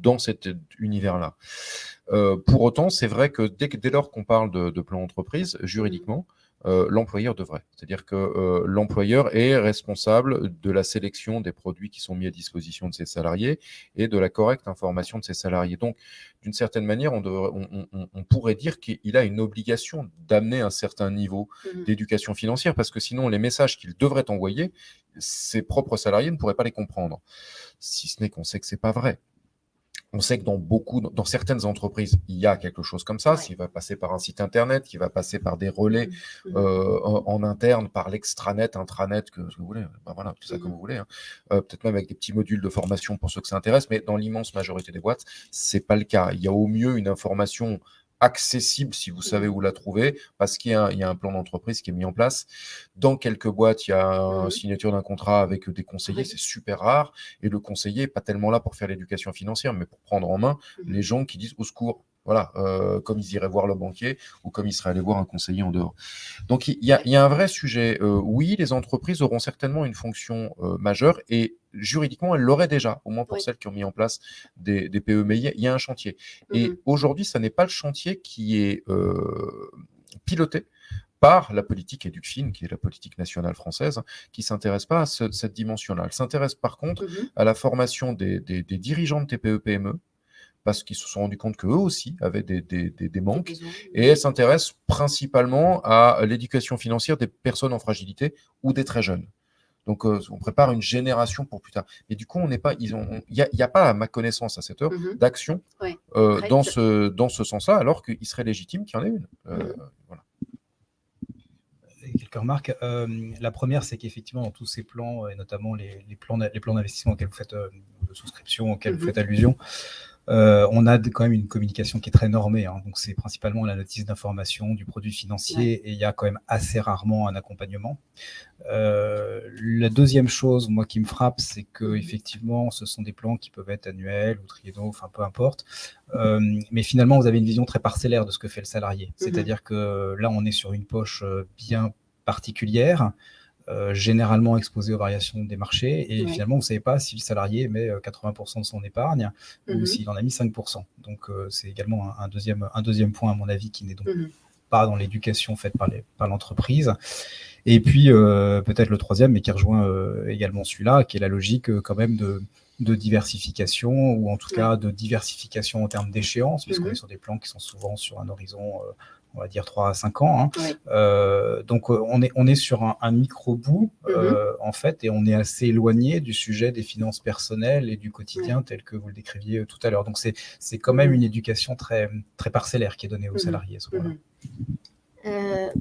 dans cet univers-là. Pour autant, c'est vrai que dès lors qu'on parle de plan d'entreprise, juridiquement, l'employeur devrait. C'est-à-dire que l'employeur est responsable de la sélection des produits qui sont mis à disposition de ses salariés et de la correcte information de ses salariés. Donc, d'une certaine manière, on pourrait dire qu'il a une obligation d'amener un certain niveau d'éducation financière, parce que sinon, les messages qu'il devrait envoyer, ses propres salariés ne pourraient pas les comprendre. Si ce n'est qu'on sait que ce n'est pas vrai. On sait que dans certaines entreprises, il y a quelque chose comme ça, qui va passer par un site internet, qui va passer par des relais en interne, par l'extranet, intranet, que vous voulez, voilà, tout ça comme vous voulez, peut-être même avec des petits modules de formation pour ceux que ça intéresse, mais dans l'immense majorité des boîtes, c'est pas le cas. Il y a au mieux une information accessible si vous savez où la trouver, parce qu'il y a un plan d'entreprise qui est mis en place. Dans quelques boîtes, il y a une signature d'un contrat avec des conseillers, c'est super rare, et le conseiller n'est pas tellement là pour faire l'éducation financière, mais pour prendre en main les gens qui disent au secours, voilà, comme ils iraient voir le banquier ou comme ils seraient allés voir un conseiller en dehors. Donc il y a un vrai sujet. Oui, les entreprises auront certainement une fonction majeure, et juridiquement, elles l'auraient déjà, au moins pour celles qui ont mis en place des PE, mais il y a un chantier. Et aujourd'hui, ça n'est pas le chantier qui est piloté par la politique EduFin, qui est la politique nationale française, qui ne s'intéresse pas à cette dimension-là. Elle s'intéresse par contre à la formation des dirigeants de TPE-PME, parce qu'ils se sont rendus compte qu'eux aussi avaient des manques, et elle s'intéresse principalement à l'éducation financière des personnes en fragilité ou des très jeunes. Donc, on prépare une génération pour plus tard. Et du coup, il n'y a pas, à ma connaissance, à cette heure, d'action dans ce sens-là, alors qu'il serait légitime qu'il y en ait une. Voilà. Quelques remarques. La première, c'est qu'effectivement, dans tous ces plans, et notamment les plans d'investissement auxquels vous faites, de souscription auxquels vous faites allusion, on a quand même une communication qui est très normée. Donc, c'est principalement la notice d'information du produit financier, et il y a quand même assez rarement un accompagnement. La deuxième chose, moi, qui me frappe, c'est que effectivement, ce sont des plans qui peuvent être annuels ou triennaux, enfin peu importe. Mais finalement, vous avez une vision très parcellaire de ce que fait le salarié. C'est-à-dire que là, on est sur une poche bien particulière, généralement exposée aux variations des marchés, et finalement, vous ne savez pas si le salarié met 80% de son épargne ou s'il en a mis 5%. Donc, c'est également un deuxième point, à mon avis, qui n'est donc pas dans l'éducation faite par l'entreprise. Et puis, peut-être le troisième, mais qui rejoint également celui-là, qui est la logique quand même de diversification, ou en tout cas de diversification en termes d'échéance, puisqu'on est sur des plans qui sont souvent sur un horizon, on va dire 3 à 5 ans. Donc, on est sur un micro-bout, en fait, et on est assez éloigné du sujet des finances personnelles et du quotidien tel que vous le décriviez tout à l'heure. Donc, c'est quand même une éducation très, très parcellaire qui est donnée aux salariés à ce moment-là.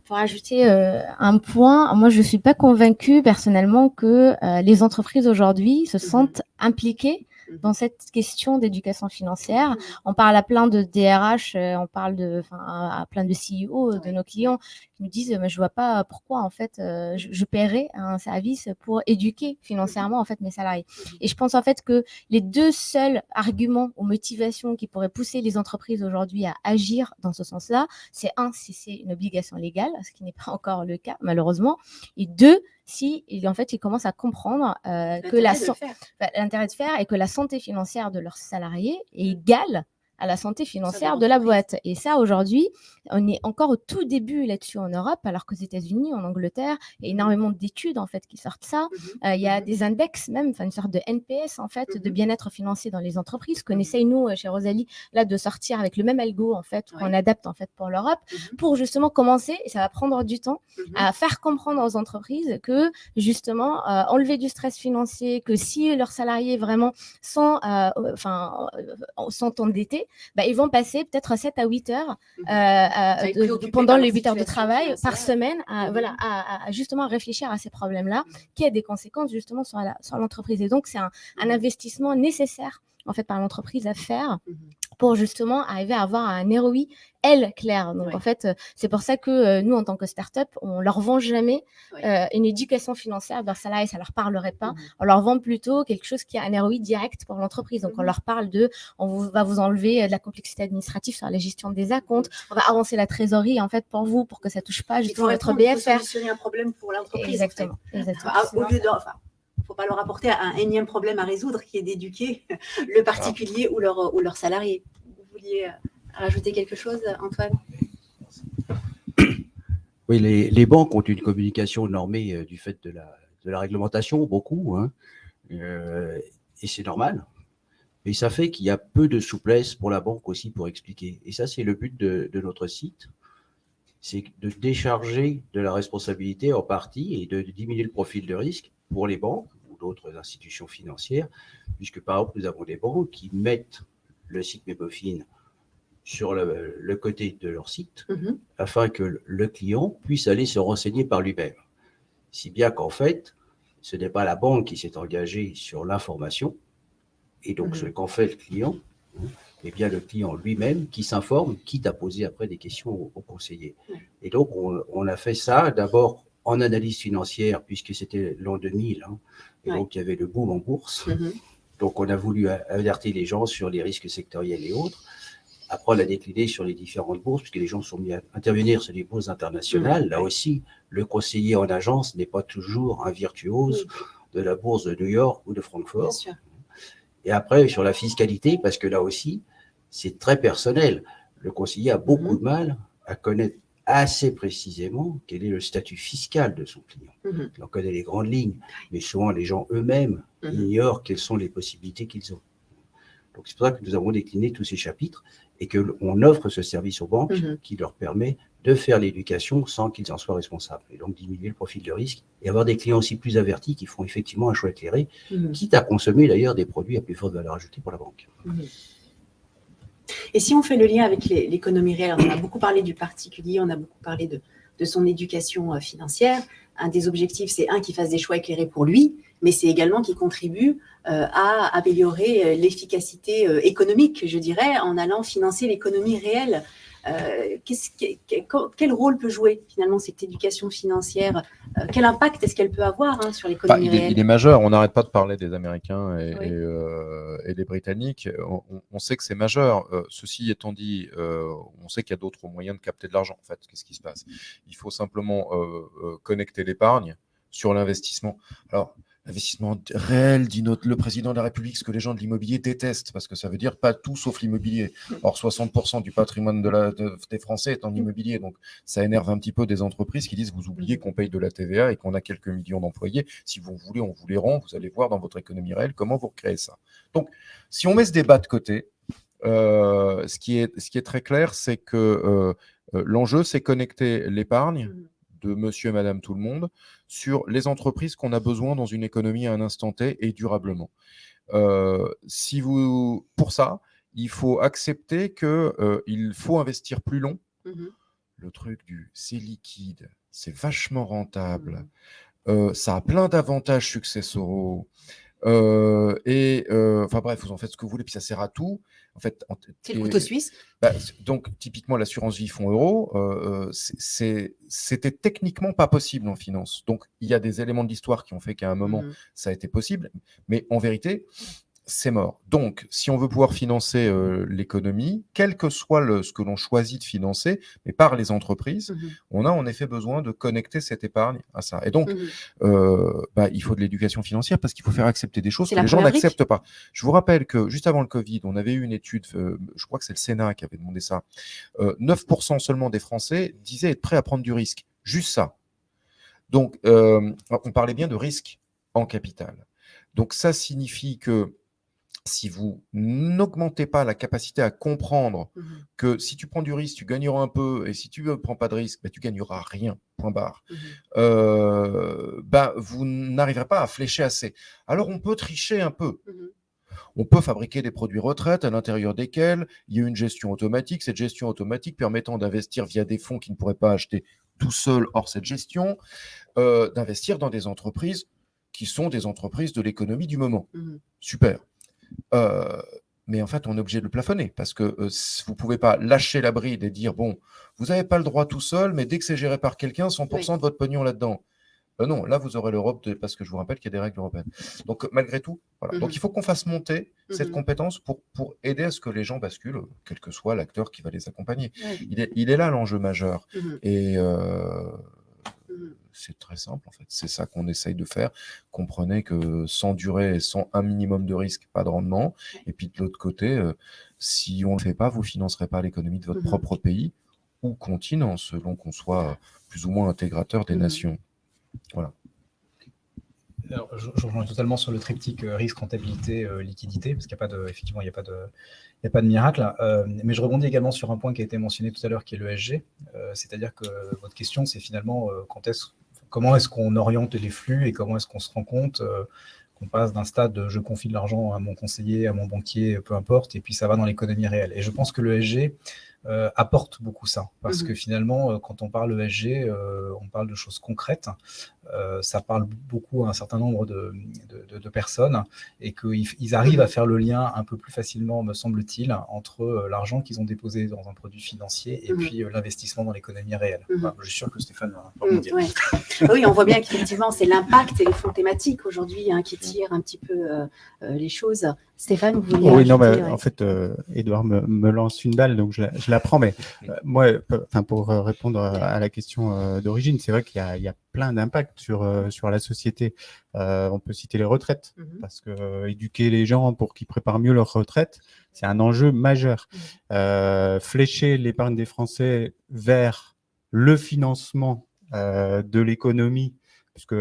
Pour ajouter un point, moi je ne suis pas convaincue personnellement que les entreprises aujourd'hui se sentent impliquées dans cette question d'éducation financière. On parle à plein de DRH, on parle à plein de CEO de nos clients qui nous disent mais je vois pas pourquoi en fait je paierais un service pour éduquer financièrement en fait mes salariés. Et je pense en fait que les deux seuls arguments ou motivations qui pourraient pousser les entreprises aujourd'hui à agir dans ce sens-là, c'est un, si c'est une obligation légale, ce qui n'est pas encore le cas malheureusement, et deux, si en fait, ils commencent à comprendre que l'intérêt de faire et que la santé financière de leurs salariés est égale à la santé financière de la boîte. Et ça, aujourd'hui, on est encore au tout début là-dessus en Europe, alors qu'aux États-Unis, en Angleterre, il y a énormément d'études en fait qui sortent ça. Il y a des index même, enfin une sorte de NPS en fait, de bien-être financier dans les entreprises qu'on essaye nous chez Rosalie là de sortir avec le même algo en fait, qu'on adapte en fait pour l'Europe, pour justement commencer, et ça va prendre du temps, à faire comprendre aux entreprises que justement enlever du stress financier, que si leurs salariés vraiment sont endettés, ils vont passer peut-être 7 à 8 heures pendant les 8 heures de travail par semaine à justement réfléchir à ces problèmes-là qui a des conséquences justement sur l'entreprise. Et donc, c'est un investissement nécessaire en fait par l'entreprise à faire pour justement arriver à avoir un ROI clair. Donc en fait, c'est pour ça que nous, en tant que start-up, on leur vend jamais une éducation financière vers salariés, ça leur parlerait pas. On leur vend plutôt quelque chose qui a un ROI direct pour l'entreprise. Donc on leur parle on va vous enlever de la complexité administrative sur la gestion des acomptes, on va avancer la trésorerie en fait pour vous, pour que ça touche pas justement votre BFR. Il faut solutionner un problème pour l'entreprise. Exactement. Au lieu il ne faut pas leur apporter un énième problème à résoudre qui est d'éduquer le particulier ou leur salarié. Vous vouliez rajouter quelque chose, Antoine ? Oui, les banques ont une communication normée du fait de la réglementation, beaucoup, et c'est normal. Mais ça fait qu'il y a peu de souplesse pour la banque aussi pour expliquer. Et ça, c'est le but de notre site, c'est de décharger de la responsabilité en partie et de diminuer le profil de risque pour les banques ou d'autres institutions financières, puisque par exemple, nous avons des banques qui mettent le site Mebofin sur le côté de leur site afin que le client puisse aller se renseigner par lui-même. Si bien qu'en fait, ce n'est pas la banque qui s'est engagée sur l'information, et donc ce qu'en fait le client, et bien le client lui-même qui s'informe, quitte à poser après des questions au conseiller. Et donc, on a fait ça d'abord en analyse financière, puisque c'était l'an 2000, et donc il y avait le boom en bourse. Donc, on a voulu alerter les gens sur les risques sectoriels et autres. Après, on l'a décliné sur les différentes bourses, puisque les gens sont mis à intervenir sur les bourses internationales. Là aussi, le conseiller en agence n'est pas toujours un virtuose de la bourse de New York ou de Francfort. Bien sûr. Et après, sur la fiscalité, parce que là aussi, c'est très personnel. Le conseiller a beaucoup de mal à connaître assez précisément quel est le statut fiscal de son client. Il en connaît les grandes lignes, mais souvent les gens eux-mêmes ignorent quelles sont les possibilités qu'ils ont. Donc c'est pour ça que nous avons décliné tous ces chapitres et qu'on offre ce service aux banques qui leur permet de faire l'éducation sans qu'ils en soient responsables. Et donc diminuer le profil de risque et avoir des clients aussi plus avertis qui font effectivement un choix éclairé, quitte à consommer d'ailleurs des produits à plus forte valeur ajoutée pour la banque. Et si on fait le lien avec l'économie réelle, on a beaucoup parlé du particulier, on a beaucoup parlé de son éducation financière. Un des objectifs, c'est qu'il fasse des choix éclairés pour lui, mais c'est également qu'il contribue à améliorer l'efficacité économique, je dirais, en allant financer l'économie réelle. Quel rôle peut jouer finalement cette éducation financière? Quel impact est-ce qu'elle peut avoir sur l'économie réelle? Il est majeur. On n'arrête pas de parler des Américains et des Britanniques. On sait que c'est majeur. Ceci étant dit, on sait qu'il y a d'autres moyens de capter de l'argent. En fait, qu'est-ce qui se passe? Il faut simplement connecter l'épargne sur l'investissement. Alors, l'investissement réel, dit le président de la République, ce que les gens de l'immobilier détestent, parce que ça veut dire pas tout sauf l'immobilier. Or, 60% du patrimoine des Français est en immobilier, donc ça énerve un petit peu des entreprises qui disent vous oubliez qu'on paye de la TVA et qu'on a quelques millions d'employés. Si vous voulez, on vous les rend. Vous allez voir dans votre économie réelle comment vous recréez ça. Donc, si on met ce débat de côté, ce qui est très clair, c'est que l'enjeu, c'est connecter l'épargne de monsieur et madame tout le monde sur les entreprises qu'on a besoin dans une économie à un instant T et durablement. Pour ça, il faut accepter qu'il faut investir plus long. Le truc c'est liquide, c'est vachement rentable, ça a plein d'avantages successoraux. Enfin bref, vous en faites ce que vous voulez, puis ça sert à tout. En fait, c'est le couteau suisse. Donc, typiquement, l'assurance vie fonds euro, c'était techniquement pas possible en finance. Donc, il y a des éléments de l'histoire qui ont fait qu'à un moment, ça a été possible. Mais en vérité, c'est mort. Donc, si on veut pouvoir financer l'économie, quel que soit ce que l'on choisit de financer, mais par les entreprises, on a en effet besoin de connecter cette épargne à ça. Et donc, il faut de l'éducation financière parce qu'il faut faire accepter des choses que les gens n'acceptent pas. Je vous rappelle que juste avant le Covid, on avait eu une étude, je crois que c'est le Sénat qui avait demandé ça, 9% seulement des Français disaient être prêts à prendre du risque. Juste ça. Donc, on parlait bien de risque en capital. Donc, ça signifie que si vous n'augmentez pas la capacité à comprendre que si tu prends du risque, tu gagneras un peu, et si tu ne prends pas de risque, tu gagneras rien, point barre, vous n'arriverez pas à flécher assez. Alors, on peut tricher un peu. On peut fabriquer des produits retraite à l'intérieur desquels il y a une gestion automatique. Cette gestion automatique permettant d'investir via des fonds qui ne pourraient pas acheter tout seuls hors cette gestion, d'investir dans des entreprises qui sont des entreprises de l'économie du moment. Super. Mais en fait, on est obligé de le plafonner parce que vous ne pouvez pas lâcher la bride et dire, bon, vous n'avez pas le droit tout seul, mais dès que c'est géré par quelqu'un, 100% de votre pognon là-dedans. Non, là, vous aurez l'Europe, parce que je vous rappelle qu'il y a des règles européennes. Donc, malgré tout, voilà. Donc, il faut qu'on fasse monter cette compétence pour aider à ce que les gens basculent, quel que soit l'acteur qui va les accompagner. Il est là l'enjeu majeur. Et c'est très simple, en fait. C'est ça qu'on essaye de faire. Comprenez que sans durée et sans un minimum de risque, pas de rendement. Et puis, de l'autre côté, si on ne le fait pas, vous ne financerez pas l'économie de votre propre pays ou continent, selon qu'on soit plus ou moins intégrateur des nations. Voilà. Alors, je rejoins totalement sur le triptyque risque, rentabilité, liquidité, parce qu'il n'y a pas de, effectivement, il n'y a pas de miracle. Mais je rebondis également sur un point qui a été mentionné tout à l'heure, qui est l'ESG. C'est-à-dire que votre question, c'est finalement comment est-ce qu'on oriente les flux et comment est-ce qu'on se rend compte qu'on passe d'un stade de je confie de l'argent à mon conseiller, à mon banquier, peu importe, et puis ça va dans l'économie réelle. Et je pense que l'ESG apporte beaucoup ça, parce que finalement, quand on parle ESG, on parle de choses concrètes, ça parle beaucoup à un certain nombre de personnes, et qu'ils arrivent à faire le lien un peu plus facilement, me semble-t-il, entre l'argent qu'ils ont déposé dans un produit financier et puis l'investissement dans l'économie réelle. Enfin, je suis sûr que Stéphane va rebondir. Oui, on voit bien qu'effectivement, c'est l'impact et les fonds thématiques aujourd'hui qui tirent un petit peu les choses. Stéphane, vous vouliez Oui, non, mais en fait, Edouard me lance une balle, donc je la prends. Mais moi, pour répondre à la question d'origine, c'est vrai qu'il y a plein d'impacts sur la société. On peut citer les retraites, parce que éduquer les gens pour qu'ils préparent mieux leur retraite, c'est un enjeu majeur. Flécher l'épargne des Français vers le financement de l'économie, puisque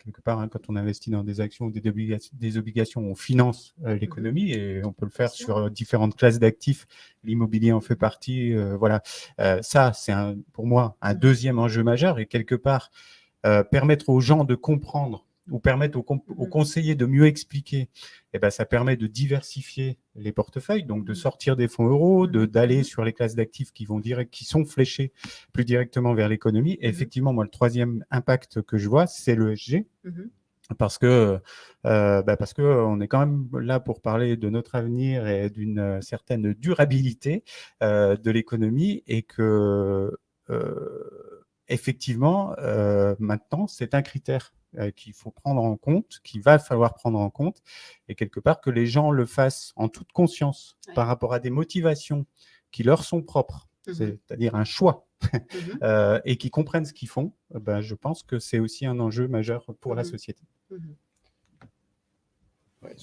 quelque part, quand on investit dans des actions ou des obligations, on finance l'économie, et on peut le faire sur différentes classes d'actifs. L'immobilier en fait partie. Voilà. Ça, c'est pour moi un deuxième enjeu majeur, et quelque part, permettre aux gens de comprendre ou permettre aux conseillers de mieux expliquer, ça permet de diversifier les portefeuilles, donc de sortir des fonds euros, d'aller sur les classes d'actifs qui sont fléchés plus directement vers l'économie. Et effectivement, moi, le troisième impact que je vois, c'est l'ESG. Parce que on est quand même là pour parler de notre avenir et d'une certaine durabilité de l'économie, et que effectivement, maintenant, c'est un critère qu'il faut prendre en compte, qu'il va falloir prendre en compte, et quelque part que les gens le fassent en toute conscience par rapport à des motivations qui leur sont propres, c'est-à-dire un choix, et qui comprennent ce qu'ils font. Je pense que c'est aussi un enjeu majeur pour la société. Ouais,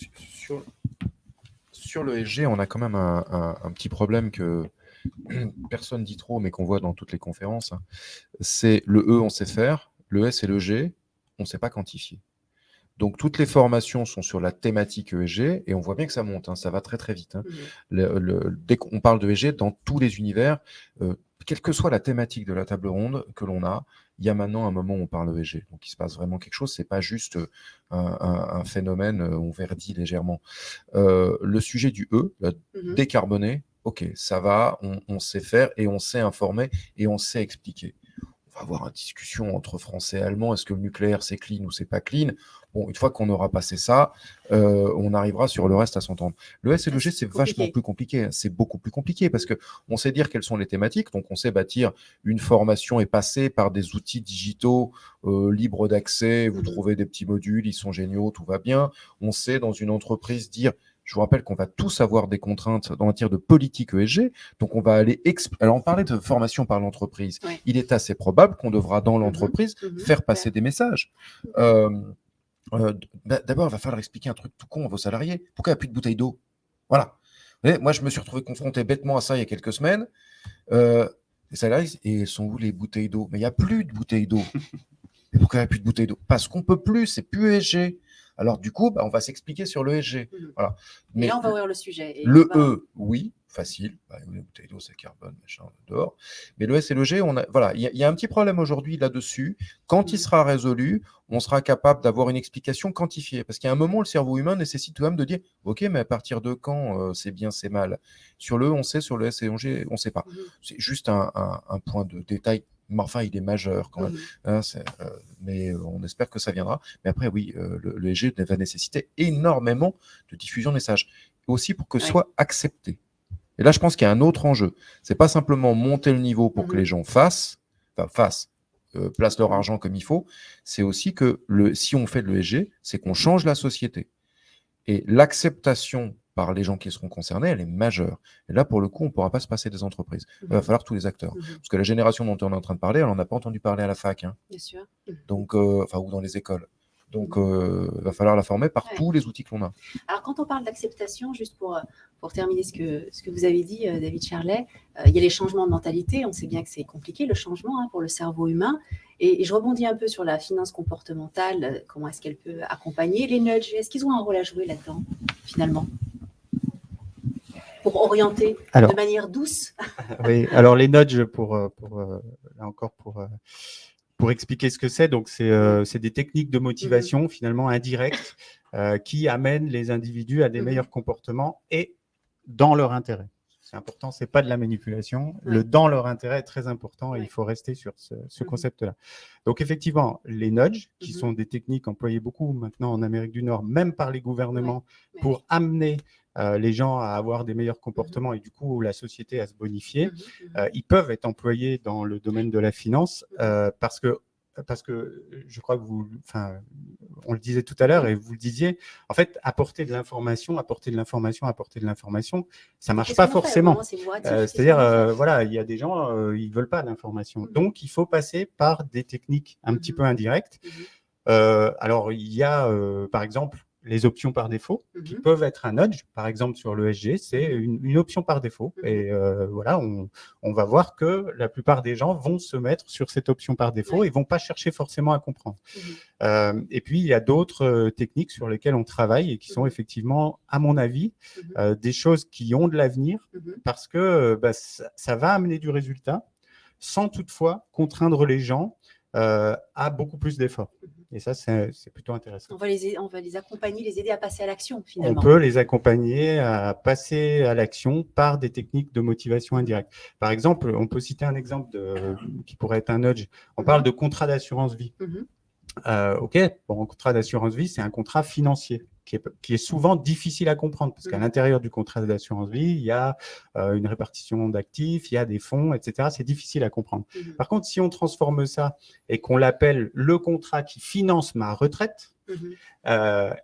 sur le ESG, on a quand même un petit problème que personne dit trop, mais qu'on voit dans toutes les conférences. C'est le E, on sait faire, le S et le G, on ne sait pas quantifier. Donc, toutes les formations sont sur la thématique ESG, et on voit bien que ça monte, ça va très très vite. Dès qu'on parle de ESG, dans tous les univers, quelle que soit la thématique de la table ronde que l'on a, il y a maintenant un moment où on parle ESG. Donc, il se passe vraiment quelque chose, ce n'est pas juste un phénomène, on verdit légèrement. Le sujet du E, décarboner, ok, ça va, on sait faire, et on sait informer, et on sait expliquer. On va avoir une discussion entre Français et Allemands, est-ce que le nucléaire c'est clean ou c'est pas clean? Bon, une fois qu'on aura passé ça, on arrivera sur le reste à s'entendre. Le S et le G, c'est vachement plus compliqué. C'est beaucoup plus compliqué parce qu'on sait dire quelles sont les thématiques. Donc, on sait bâtir une formation et passer par des outils digitaux libres d'accès. Vous trouvez des petits modules, ils sont géniaux, tout va bien. On sait, dans une entreprise, dire Je vous rappelle qu'on va tous avoir des contraintes en matière de politique ESG, donc on va aller... Alors, on parlait de formation par l'entreprise. Ouais. Il est assez probable qu'on devra, dans l'entreprise, faire passer des messages. D'abord, il va falloir expliquer un truc tout con à vos salariés. Pourquoi il n'y a plus de bouteilles d'eau? Voilà. Vous voyez, moi, je me suis retrouvé confronté bêtement à ça il y a quelques semaines. Les salariés, et sont où les bouteilles d'eau? Mais il n'y a plus de bouteilles d'eau. Et pourquoi il n'y a plus de bouteilles d'eau? Parce qu'on ne peut plus, c'est plus ESG. Alors, du coup, on va s'expliquer sur le ESG. Voilà. Mais Mais là, on va ouvrir le sujet. Et le on va- E, oui, facile. Les bouteilles d'eau, c'est carbone, machin, dehors. Mais le S et le G, voilà, il y a un petit problème aujourd'hui là-dessus. Quand il sera résolu, on sera capable d'avoir une explication quantifiée. Parce qu'il y a un moment, le cerveau humain nécessite quand même de dire OK, mais à partir de quand c'est bien, c'est mal? Sur le E, on sait, sur le S et le G, on ne sait pas. C'est juste un point de détail. Mais enfin, il est majeur quand même. Hein, mais on espère que ça viendra. Mais après, oui, le ESG va nécessiter énormément de diffusion de messages. Aussi pour que ce soit accepté. Et là, je pense qu'il y a un autre enjeu. Ce n'est pas simplement monter le niveau pour que les gens placent leur argent comme il faut. C'est aussi que si on fait de l'ESG, c'est qu'on change la société. Et l'acceptation par les gens qui seront concernés, elle est majeure. Et là, pour le coup, on ne pourra pas se passer des entreprises. Il va falloir tous les acteurs. Parce que la génération dont on est en train de parler, elle n'en a pas entendu parler à la fac. Hein. Bien sûr. Donc, ou dans les écoles. Donc, il va falloir la former par tous les outils que l'on a. Alors, quand on parle d'acceptation, juste pour terminer ce que vous avez dit, David Charlet, il y a les changements de mentalité. On sait bien que c'est compliqué, le changement pour le cerveau humain. Et je rebondis un peu sur la finance comportementale. Comment est-ce qu'elle peut accompagner les nudges? Est-ce qu'ils ont un rôle à jouer là-dedans, finalement, pour orienter de manière douce? Oui, alors les nudges, là encore pour expliquer ce que c'est, donc c'est des techniques de motivation finalement indirectes qui amènent les individus à des meilleurs comportements et dans leur intérêt. C'est important, c'est pas de la manipulation. Le dans leur intérêt est très important et il faut rester sur ce concept-là. Donc effectivement, les nudges, qui sont des techniques employées beaucoup maintenant en Amérique du Nord, même par les gouvernements, pour amener les gens à avoir des meilleurs comportements et du coup la société à se bonifier, ils peuvent être employés dans le domaine de la finance parce que je crois que on le disait tout à l'heure et vous le disiez, en fait, apporter de l'information, ça marche pas forcément. C'est-à-dire, voilà, il y a des gens, ils veulent pas d'information. Donc, il faut passer par des techniques un petit peu indirectes. Alors, il y a, par exemple, les options par défaut qui peuvent être un nudge. Par exemple, sur l'ESG, c'est une option par défaut. Et voilà, on va voir que la plupart des gens vont se mettre sur cette option par défaut et vont pas chercher forcément à comprendre. Et puis, il y a d'autres techniques sur lesquelles on travaille et qui sont effectivement, à mon avis, des choses qui ont de l'avenir parce que ça va amener du résultat sans toutefois contraindre les gens à beaucoup plus d'efforts. Et ça, c'est plutôt intéressant. On va les accompagner, les aider à passer à l'action, finalement. On peut les accompagner à passer à l'action par des techniques de motivation indirecte. Par exemple, on peut citer un exemple qui pourrait être un nudge. On parle de contrat d'assurance vie. OK, bon, un contrat d'assurance vie, c'est un contrat financier qui est souvent difficile à comprendre parce qu'à l'intérieur du contrat d'assurance vie, il y a une répartition d'actifs, il y a des fonds, etc. C'est difficile à comprendre. Par contre, si on transforme ça et qu'on l'appelle le contrat qui finance ma retraite,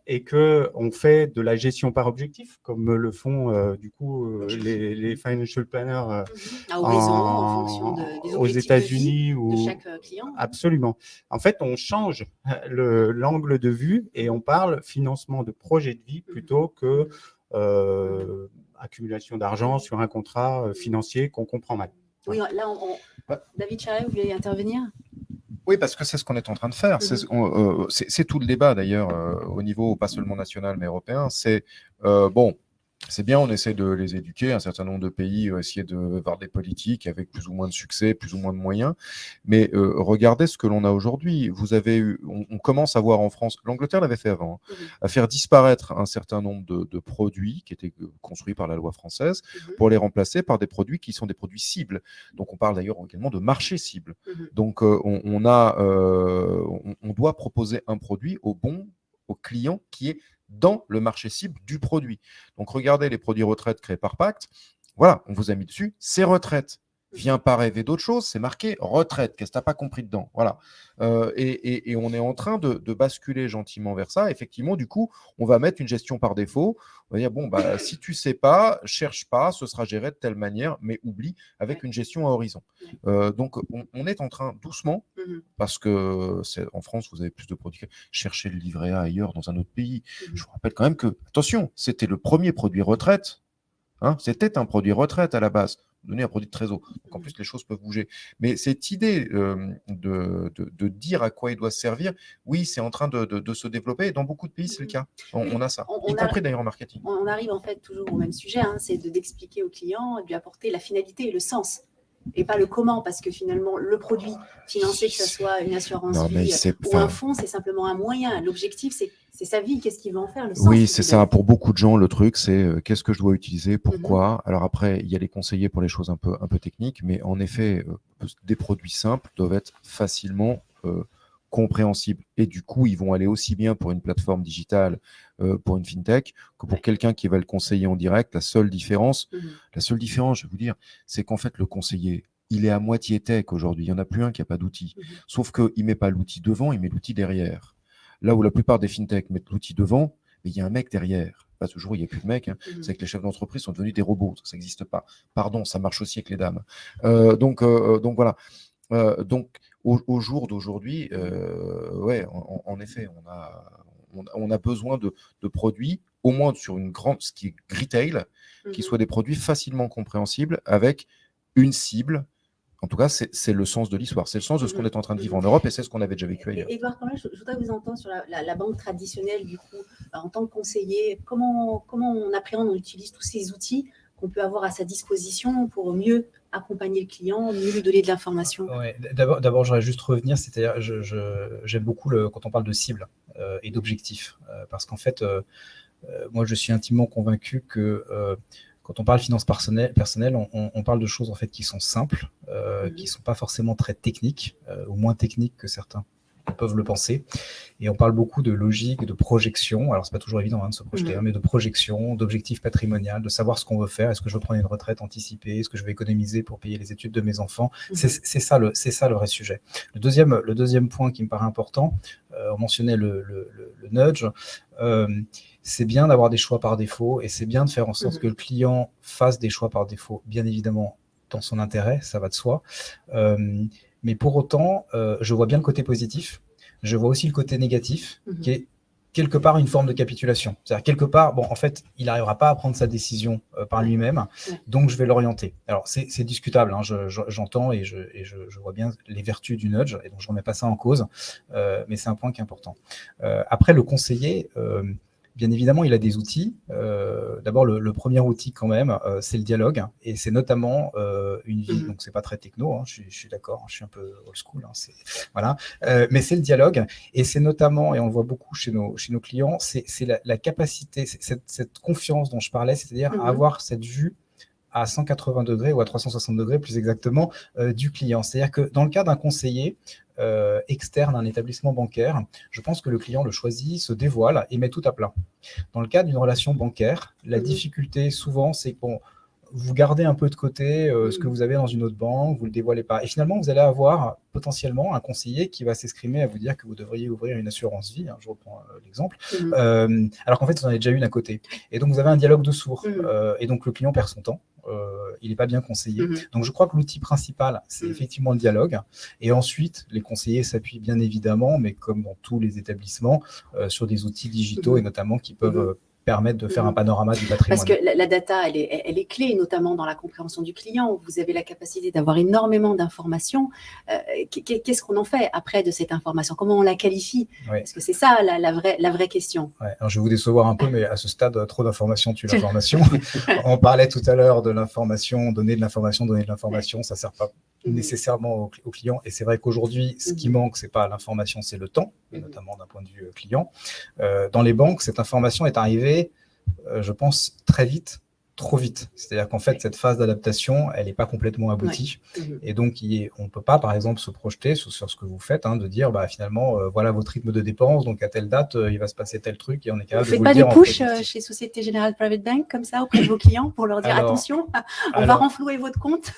et qu'on fait de la gestion par objectif, comme le font du coup les financial planners en fonction des aux États-Unis de chaque client. Absolument. En fait, on change l'angle de vue et on parle financement de projet de vie plutôt que accumulation d'argent sur un contrat financier qu'on comprend mal. Oui, là, David Charlet, vous voulez intervenir? Oui, parce que c'est ce qu'on est en train de faire. C'est tout le débat, d'ailleurs, au niveau pas seulement national, mais européen. C'est c'est bien, on essaie de les éduquer. Un certain nombre de pays essayer de voir des politiques avec plus ou moins de succès, plus ou moins de moyens. Mais regardez ce que l'on a aujourd'hui. On commence à voir en France, l'Angleterre l'avait fait avant, à faire disparaître un certain nombre de produits qui étaient construits par la loi française pour les remplacer par des produits qui sont des produits cibles. Donc, on parle d'ailleurs également de marché cible. Donc, on doit proposer un produit au client qui est dans le marché cible du produit. Donc, regardez les produits retraite créés par Pacte. Voilà, on vous a mis dessus, c'est retraite. Viens pas rêver d'autre chose, c'est marqué retraite. Qu'est-ce que tu n'as pas compris dedans? Voilà. Et on est en train de basculer gentiment vers ça. Effectivement, du coup, on va mettre une gestion par défaut. On va dire, bon, si tu ne sais pas, cherche pas, ce sera géré de telle manière, mais oublie, avec une gestion à horizon. Donc, on est en train doucement, parce que en France, vous avez plus de produits. Cherchez le livret A ailleurs, dans un autre pays. Je vous rappelle quand même que, attention, c'était le premier produit retraite. C'était un produit retraite à la base, donner un produit de trésor. Donc en plus, les choses peuvent bouger. Mais cette idée de dire à quoi il doit servir, oui, c'est en train de se développer. Et dans beaucoup de pays, c'est le cas. On a ça, y compris d'ailleurs en marketing. On arrive en fait toujours au même sujet, c'est d'expliquer au client, de lui apporter la finalité et le sens. Et pas le comment, parce que finalement, le produit financier, que ce soit une assurance vie ou un fonds, c'est simplement un moyen. L'objectif, c'est sa vie, qu'est-ce qu'il va en faire, le sens. Oui, c'est ça. Pour beaucoup de gens, le truc, c'est qu'est-ce que je dois utiliser, pourquoi. Alors après, il y a les conseillers pour les choses un peu techniques, mais en effet, des produits simples doivent être facilement compréhensibles. Et du coup, ils vont aller aussi bien pour une plateforme digitale, pour une fintech, que pour quelqu'un qui va le conseiller en direct. La seule différence, je vais vous dire, c'est qu'en fait, le conseiller, il est à moitié tech aujourd'hui. Il n'y en a plus un qui n'a pas d'outil. Sauf qu'il ne met pas l'outil devant, il met l'outil derrière. Là où la plupart des fintechs mettent l'outil devant, mais il y a un mec derrière. Pas toujours, il n'y a plus de mecs. C'est que les chefs d'entreprise sont devenus des robots. Ça n'existe pas. Pardon, ça marche aussi avec les dames. Donc voilà. Donc, au jour d'aujourd'hui, en effet, on a besoin de produits, au moins sur une grande, ce qui est retail, qui soient des produits facilement compréhensibles avec une cible. En tout cas, c'est le sens de l'histoire. C'est le sens de ce qu'on est en train de vivre en Europe et c'est ce qu'on avait déjà vécu ailleurs. Édouard, quand même, je voudrais vous entendre sur la banque traditionnelle, du coup, en tant que conseiller. Comment on appréhende, on utilise tous ces outils qu'on peut avoir à sa disposition pour mieux accompagner le client, mieux lui donner de l'information? Ouais, d'abord, j'aurais juste revenir, c'est-à-dire, j'aime beaucoup quand on parle de cible et d'objectif, parce qu'en fait, moi, je suis intimement convaincu que quand on parle finance personnelle, on parle de choses en fait qui sont simples, qui ne sont pas forcément très techniques, ou moins techniques que certains peuvent le penser. Et on parle beaucoup de logique, de projection. Alors, c'est pas toujours évident de se projeter, mais de projection, d'objectif patrimonial, de savoir ce qu'on veut faire. Est-ce que je veux prendre une retraite anticipée? Est-ce que je vais économiser pour payer les études de mes enfants? C'est ça le vrai sujet. Le deuxième point qui me paraît important, on mentionnait le nudge. C'est bien d'avoir des choix par défaut et c'est bien de faire en sorte que le client fasse des choix par défaut, bien évidemment dans son intérêt, ça va de soi. Mais pour autant, je vois bien le côté positif. Je vois aussi le côté négatif, qui est quelque part une forme de capitulation. C'est-à-dire quelque part, en fait, il n'arrivera pas à prendre sa décision par lui-même, donc je vais l'orienter. Alors, c'est discutable, j'entends et je vois bien les vertus du nudge, et donc je ne remets pas ça en cause, mais c'est un point qui est important. Après, le conseiller... bien évidemment, il a des outils. D'abord, le premier outil quand même, c'est le dialogue. Et c'est notamment une vie, donc c'est pas très techno, je suis d'accord, je suis un peu old school. Voilà. Mais c'est le dialogue. Et c'est notamment, et on le voit beaucoup chez nos clients, c'est la capacité, cette confiance dont je parlais, c'est-à-dire avoir cette vue à 180 degrés ou à 360 degrés plus exactement du client. C'est-à-dire que dans le cas d'un conseiller externe à un établissement bancaire, je pense que le client le choisit, se dévoile et met tout à plat. Dans le cas d'une relation bancaire, la difficulté souvent, c'est que vous gardez un peu de côté ce que vous avez dans une autre banque, vous ne le dévoilez pas. Et finalement, vous allez avoir potentiellement un conseiller qui va s'exprimer à vous dire que vous devriez ouvrir une assurance vie, je reprends l'exemple, alors qu'en fait, vous en avez déjà une à côté. Et donc, vous avez un dialogue de sourds. Et donc, le client perd son temps. Il n'est pas bien conseillé. Donc, je crois que l'outil principal, c'est effectivement le dialogue. Et ensuite, les conseillers s'appuient bien évidemment, mais comme dans tous les établissements, sur des outils digitaux et notamment qui peuvent permettre de faire un panorama du patrimoine. Parce que la data, elle est clé, notamment dans la compréhension du client. Vous avez la capacité d'avoir énormément d'informations. Qu'est-ce qu'on en fait après de cette information? Comment on la qualifie? Parce que c'est ça la vraie question. Alors, je vais vous décevoir un peu, mais à ce stade, trop d'informations tue l'information. On parlait tout à l'heure de l'information, donner de l'information, ça ne sert pas nécessairement au client. Et c'est vrai qu'aujourd'hui, ce qui manque, ce n'est pas l'information, c'est le temps, notamment d'un point de vue client. Dans les banques, cette information est arrivée, je pense, très vite trop vite. C'est-à-dire qu'en fait, cette phase d'adaptation, elle n'est pas complètement aboutie. Mhm. Et donc, on ne peut pas, par exemple, se projeter sur ce que vous faites, de dire, finalement, voilà votre rythme de dépenses, donc à telle date, il va se passer tel truc, et on est capable de vous le dire. Vous ne faites pas des pushs chez Société Générale Private Bank, comme ça, auprès de vos clients, pour leur dire, attention, on va renflouer votre compte?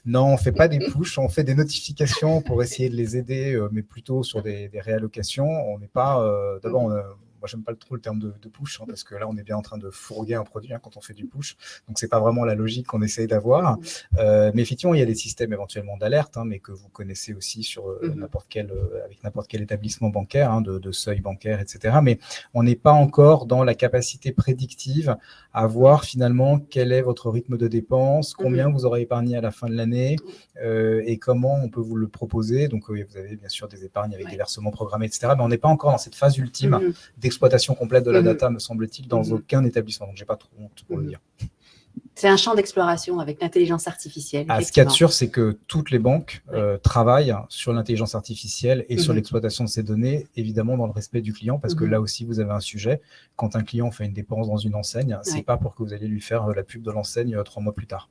Non, on ne fait pas des pushs, on fait des notifications pour essayer de les aider, mais plutôt sur des réallocations. On n'est pas, d'abord, moi, j'aime pas trop le terme de push, parce que là, on est bien en train de fourguer un produit quand on fait du push. Donc, c'est pas vraiment la logique qu'on essaye d'avoir. Mais effectivement, il y a des systèmes éventuellement d'alerte, mais que vous connaissez aussi sur avec n'importe quel établissement bancaire, de seuil bancaire, etc. Mais on n'est pas encore dans la capacité prédictive à voir finalement quel est votre rythme de dépenses, combien vous aurez épargné à la fin de l'année et comment on peut vous le proposer. Donc, vous avez bien sûr des épargnes avec des versements programmés, etc. Mais on n'est pas encore dans cette phase ultime d'exploitation complète de la data, me semble-t-il, dans aucun établissement. Donc, j'ai pas trop honte pour le dire. C'est un champ d'exploration avec l'intelligence artificielle. Ce qu'il y a de sûr, c'est que toutes les banques travaillent sur l'intelligence artificielle et sur l'exploitation de ces données, évidemment dans le respect du client, parce que là aussi, vous avez un sujet. Quand un client fait une dépense dans une enseigne, c'est pas pour que vous allez lui faire la pub de l'enseigne 3 mois plus tard.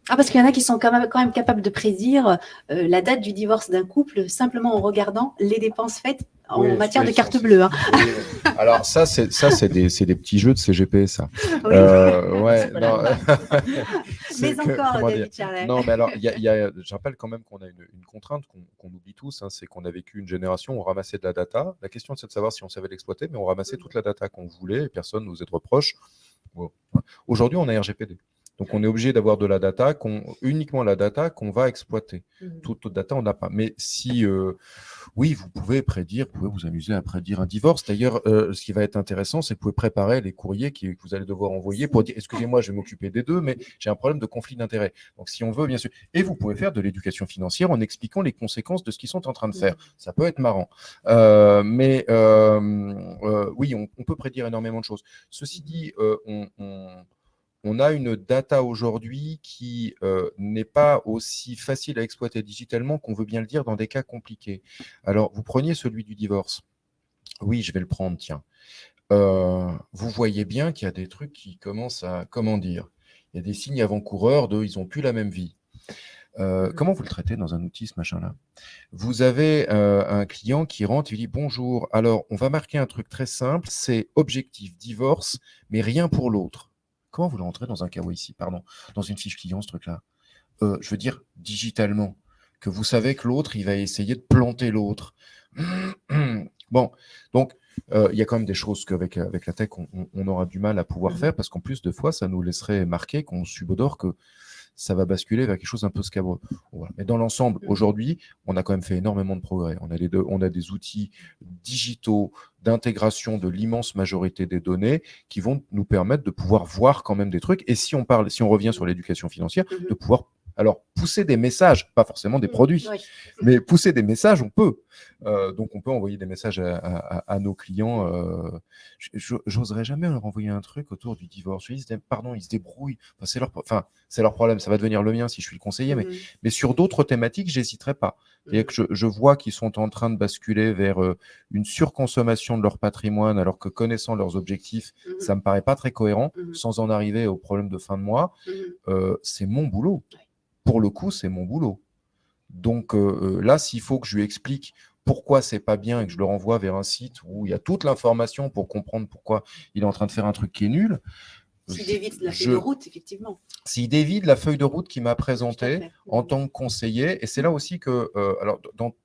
Parce qu'il y en a qui sont quand même capables de prédire la date du divorce d'un couple simplement en regardant les dépenses faites en matière de carte bleue. Alors ça, c'est des petits jeux de CGP, ça. Oui. Non. Mais encore, David Charlet. Non, mais alors, je rappelle quand même qu'on a une contrainte qu'on oublie tous, c'est qu'on a vécu une génération où on ramassait de la data. La question, c'est de savoir si on savait l'exploiter, mais on ramassait toute la data qu'on voulait et personne ne nous est reproche. Aujourd'hui, on a RGPD. Donc, on est obligé d'avoir de la data, uniquement la data qu'on va exploiter. Toute autre data, on n'a pas. Mais si, oui, vous pouvez vous amuser à prédire un divorce. D'ailleurs, ce qui va être intéressant, c'est que vous pouvez préparer les courriers que vous allez devoir envoyer pour dire, excusez-moi, je vais m'occuper des deux, mais j'ai un problème de conflit d'intérêts. Donc, si on veut, bien sûr. Et vous pouvez faire de l'éducation financière en expliquant les conséquences de ce qu'ils sont en train de faire. Ça peut être marrant. Oui, on peut prédire énormément de choses. Ceci dit, on a une data aujourd'hui qui n'est pas aussi facile à exploiter digitalement qu'on veut bien le dire dans des cas compliqués. Alors, vous preniez celui du divorce. Oui, je vais le prendre, tiens. Vous voyez bien qu'il y a des trucs qui commencent à, comment dire, il y a des signes avant-coureurs ils n'ont plus la même vie. Comment vous le traitez dans un outil, ce machin-là? Vous avez un client qui rentre, il dit « Bonjour, alors on va marquer un truc très simple, c'est objectif divorce, mais rien pour l'autre. » Comment vous le rentrez dans un KYC, dans une fiche client, ce truc-là? Je veux dire, digitalement, que vous savez que l'autre, il va essayer de planter l'autre. Bon, donc, il y a quand même des choses qu'avec la tech, on aura du mal à pouvoir faire, parce qu'en plus, de fois, ça nous laisserait marquer qu'on subodore que ça va basculer vers quelque chose un peu scabreux. Voilà. Mais dans l'ensemble, aujourd'hui, on a quand même fait énormément de progrès. On a des outils digitaux d'intégration de l'immense majorité des données qui vont nous permettre de pouvoir voir quand même des trucs. Et si on revient sur l'éducation financière, de pouvoir pousser des messages, pas forcément des produits, mais pousser des messages, on peut. Donc, on peut envoyer des messages à nos clients. J'oserais jamais leur envoyer un truc autour du divorce. Ils se débrouillent. C'est leur problème. Ça va devenir le mien si je suis le conseiller. Mais sur d'autres thématiques, j'hésiterai pas. C'est-à-dire que je vois qu'ils sont en train de basculer vers une surconsommation de leur patrimoine, alors que connaissant leurs objectifs, ça me paraît pas très cohérent, sans en arriver au problème de fin de mois. C'est mon boulot. Pour le coup, c'est mon boulot. Donc là, s'il faut que je lui explique pourquoi c'est pas bien et que je le renvoie vers un site où il y a toute l'information pour comprendre pourquoi il est en train de faire un truc qui est nul. S'il dévide la feuille de route, effectivement. S'il dévide la feuille de route qu'il m'a présentée en tant que conseiller, et c'est là aussi que, alors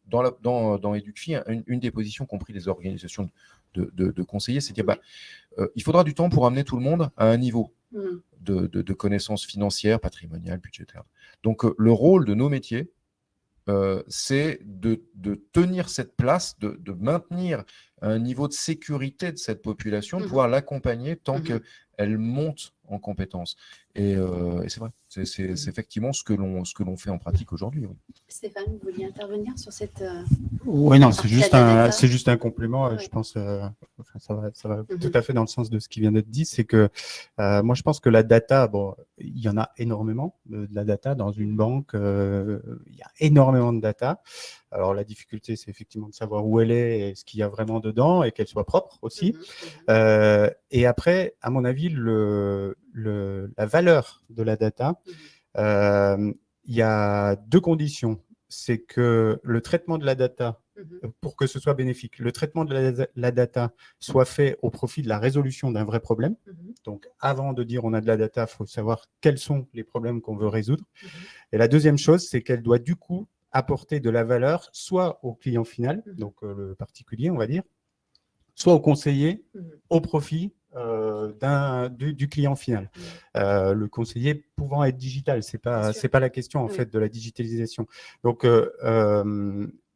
dans EducFi, une des positions qu'ont pris les organisations de conseillers, c'est de dire il faudra du temps pour amener tout le monde à un niveau de connaissances financières, patrimoniales, budgétaires. Donc le rôle de nos métiers, c'est de tenir cette place, de maintenir un niveau de sécurité de cette population, de pouvoir l'accompagner tant qu'elle monte en compétences. Et c'est vrai, c'est effectivement ce que l'on fait en pratique aujourd'hui. Oui. Stéphane, vous vouliez intervenir sur cette… Oui, non, partie de la data. c'est juste un complément. Ouais. Je pense, enfin, ça va tout à fait dans le sens de ce qui vient d'être dit. C'est que moi, je pense que la data, bon, il y en a énormément de la data dans une banque. Il y a énormément de data. Alors, la difficulté, c'est effectivement de savoir où elle est et ce qu'il y a vraiment dedans et qu'elle soit propre aussi. Et après, à mon avis, la valeur de la data, il y a deux conditions. C'est que le traitement de la data, pour que ce soit bénéfique, le traitement de la data soit fait au profit de la résolution d'un vrai problème. Donc, avant de dire on a de la data, il faut savoir quels sont les problèmes qu'on veut résoudre. Et la deuxième chose, c'est qu'elle doit du coup apporter de la valeur soit au client final, donc le particulier, on va dire, soit au conseiller au profit du client final. Le conseiller pouvant être digital, c'est pas la question en fait de la digitalisation. Donc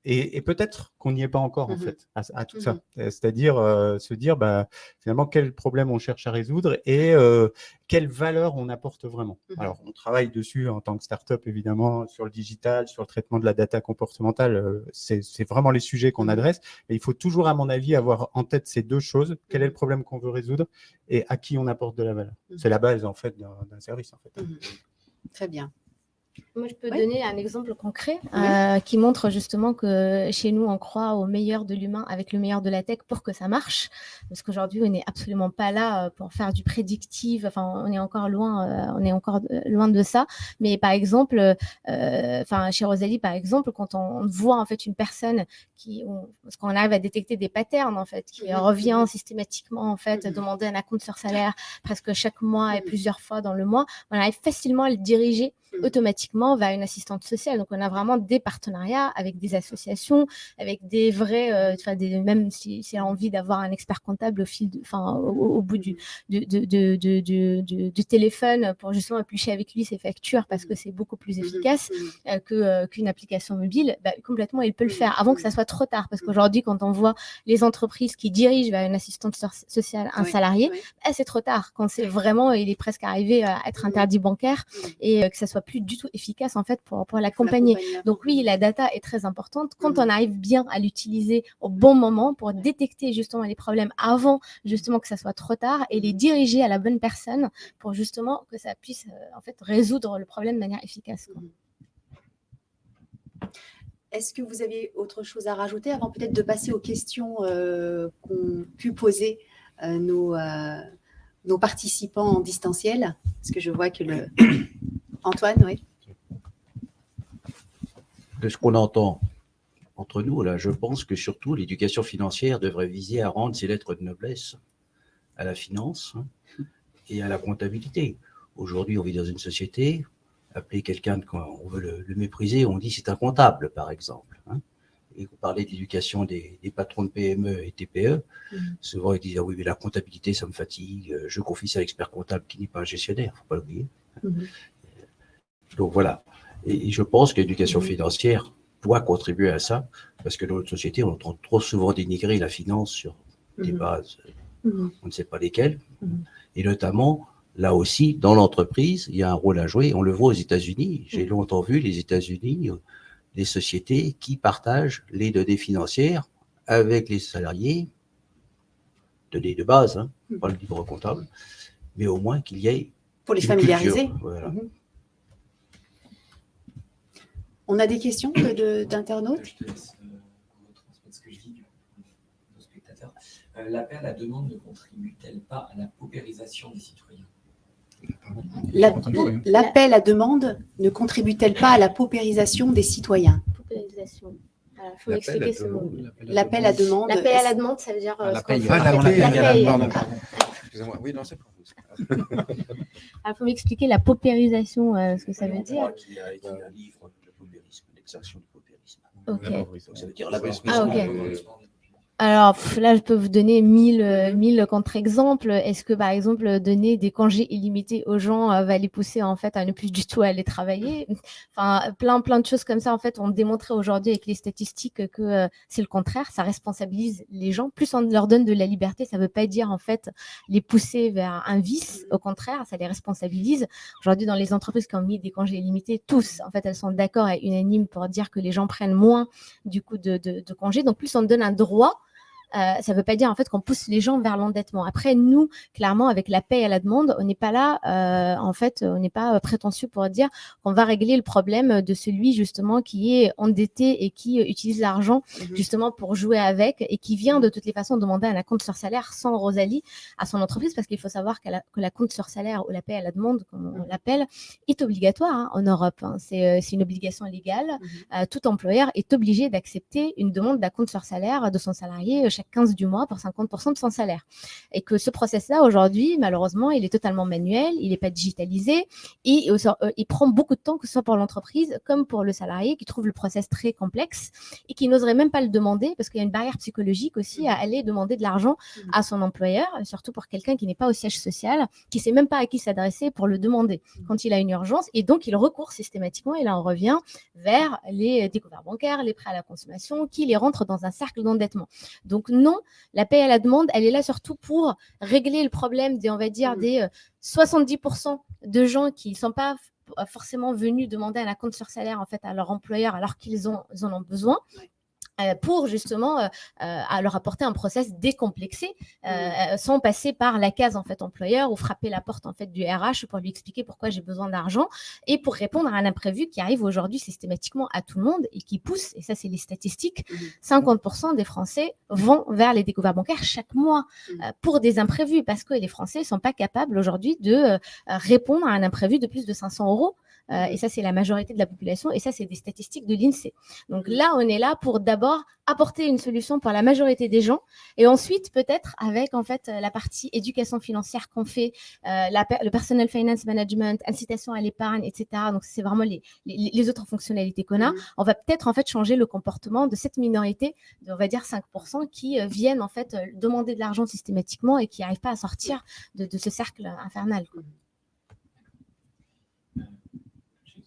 et peut-être qu'on n'y est pas encore en fait à tout ça. C'est-à-dire se dire finalement quel problème on cherche à résoudre et quelle valeur on apporte vraiment. Alors on travaille dessus en tant que start-up évidemment sur le digital, sur le traitement de la data comportementale. C'est vraiment les sujets qu'on adresse. Mais il faut toujours à mon avis avoir en tête ces deux choses. Quel est le problème qu'on veut résoudre et à qui on apporte de la valeur. C'est la base en fait d'un service en fait. Très bien. Moi, je peux donner un exemple concret qui montre justement que chez nous, on croit au meilleur de l'humain avec le meilleur de la tech pour que ça marche. Parce qu'aujourd'hui, on n'est absolument pas là pour faire du prédictif. Enfin, on est encore loin de ça. Mais par exemple, chez Rosalie, par exemple, quand on voit en fait une personne parce qu'on arrive à détecter des patterns en fait, qui revient systématiquement en fait, demander un acompte sur salaire presque chaque mois et plusieurs fois dans le mois, on arrive facilement à le diriger automatiquement vers une assistante sociale. Donc, on a vraiment des partenariats avec des associations, avec des vrais, même si elle a envie d'avoir un expert comptable au bout du téléphone pour justement éplucher avec lui ses factures parce que c'est beaucoup plus efficace qu'une application mobile, complètement, il peut le faire avant que ça soit trop tard. Parce qu'aujourd'hui, quand on voit les entreprises qui dirigent vers une assistante sociale, un salarié, c'est trop tard. Quand c'est vraiment, il est presque arrivé à être interdit bancaire et que ça soit plus du tout efficace en fait pour l'accompagner. Donc oui, la data est très importante quand on arrive bien à l'utiliser au bon moment pour détecter justement les problèmes avant justement que ça soit trop tard et les diriger à la bonne personne pour justement que ça puisse en fait résoudre le problème de manière efficace. Est-ce que vous avez autre chose à rajouter avant peut-être de passer aux questions qu'ont pu poser nos participants en distanciel? Parce que je vois que Antoine, oui. De ce qu'on entend entre nous, là, je pense que surtout l'éducation financière devrait viser à rendre ses lettres de noblesse à la finance et à la comptabilité. Aujourd'hui, on vit dans une société, appeler quelqu'un quand on veut le mépriser, on dit c'est un comptable, par exemple. Et vous parlez de l'éducation des patrons de PME et TPE, souvent ils disent ah oui, mais la comptabilité, ça me fatigue, je confie ça à l'expert comptable qui n'est pas un gestionnaire, il ne faut pas l'oublier. Donc voilà. Et je pense que l'éducation financière doit contribuer à ça, parce que dans notre société, on entend trop souvent dénigrer la finance sur des bases, on ne sait pas lesquelles. Et notamment, là aussi, dans l'entreprise, il y a un rôle à jouer. On le voit aux États-Unis. J'ai longtemps vu les États-Unis, les sociétés qui partagent les données financières avec les salariés, données de base, pas le livre comptable, mais au moins qu'il y ait pour les familiariser. Voilà. On a des questions d'internautes? Je te laisse retransmettre ce que je dis aux spectateurs. L'appel à la demande ne contribue-t-elle pas à la paupérisation des citoyens? L'appel à demande ne contribue-t-elle pas à la paupérisation des citoyens? Paupérisation. Il faut expliquer ce mot. L'appel à demande. L'appel à la demande, ça veut dire. La paye. Excusez-moi. Oui, non, c'est pas vous. Il faut m'expliquer la paupérisation, ce que ça veut dire. Il y a un livre, le paupérisme, l'extinction du paupérisme. Ok. Ça veut dire la Ah, ok. Alors là, je peux vous donner 1000 contre-exemples. Est-ce que, par exemple, donner des congés illimités aux gens va les pousser en fait à ne plus du tout aller travailler? Enfin, plein de choses comme ça, en fait, ont démontré aujourd'hui avec les statistiques que c'est le contraire. Ça responsabilise les gens. Plus on leur donne de la liberté, ça ne veut pas dire en fait les pousser vers un vice. Au contraire, ça les responsabilise. Aujourd'hui, dans les entreprises qui ont mis des congés illimités, tous, en fait, elles sont d'accord et unanimes pour dire que les gens prennent moins du coup de congés. Donc, plus on donne un droit, ça ne veut pas dire en fait qu'on pousse les gens vers l'endettement. Après, nous, clairement, avec la paye à la demande, on n'est pas là, en fait, on n'est pas prétentieux pour dire qu'on va régler le problème de celui justement qui est endetté et qui utilise l'argent justement pour jouer avec et qui vient de toutes les façons demander un compte sur salaire sans Rosalie à son entreprise, parce qu'il faut savoir que la compte sur salaire ou la paye à la demande, comme on l'appelle, est obligatoire en Europe. C'est une obligation légale. Tout employeur est obligé d'accepter une demande d'un compte sur salaire de son salarié chaque 15 du mois pour 50% de son salaire. Et que ce process-là, aujourd'hui, malheureusement, il est totalement manuel, il n'est pas digitalisé et il prend beaucoup de temps, que ce soit pour l'entreprise comme pour le salarié qui trouve le process très complexe et qui n'oserait même pas le demander parce qu'il y a une barrière psychologique aussi à aller demander de l'argent à son employeur, surtout pour quelqu'un qui n'est pas au siège social, qui ne sait même pas à qui s'adresser pour le demander quand il a une urgence. Et donc, il recourt systématiquement, et là, on revient vers les découvertes bancaires, les prêts à la consommation, qui les rentrent dans un cercle d'endettement. Donc, non, la paie à la demande, elle est là surtout pour régler le problème des, on va dire, des 70% de gens qui ne sont pas forcément venus demander un compte sur salaire en fait à leur employeur alors qu'ils en ont besoin. Pour justement à leur apporter un process décomplexé sans passer par la case en fait employeur ou frapper la porte en fait du RH pour lui expliquer pourquoi j'ai besoin d'argent et pour répondre à un imprévu qui arrive aujourd'hui systématiquement à tout le monde et qui pousse, et ça c'est les statistiques, 50% des Français vont vers les découvertes bancaires chaque mois pour des imprévus, parce que les Français ne sont pas capables aujourd'hui de répondre à un imprévu de plus de 500 €. Et ça, c'est la majorité de la population. Et ça, c'est des statistiques de l'INSEE. Donc là, on est là pour d'abord apporter une solution pour la majorité des gens. Et ensuite, peut-être avec en fait la partie éducation financière qu'on fait, le personal finance management, incitation à l'épargne, etc. Donc, c'est vraiment les autres fonctionnalités qu'on a. On va peut-être en fait changer le comportement de cette minorité, on va dire 5%, qui viennent en fait demander de l'argent systématiquement et qui n'arrivent pas à sortir de ce cercle infernal, quoi.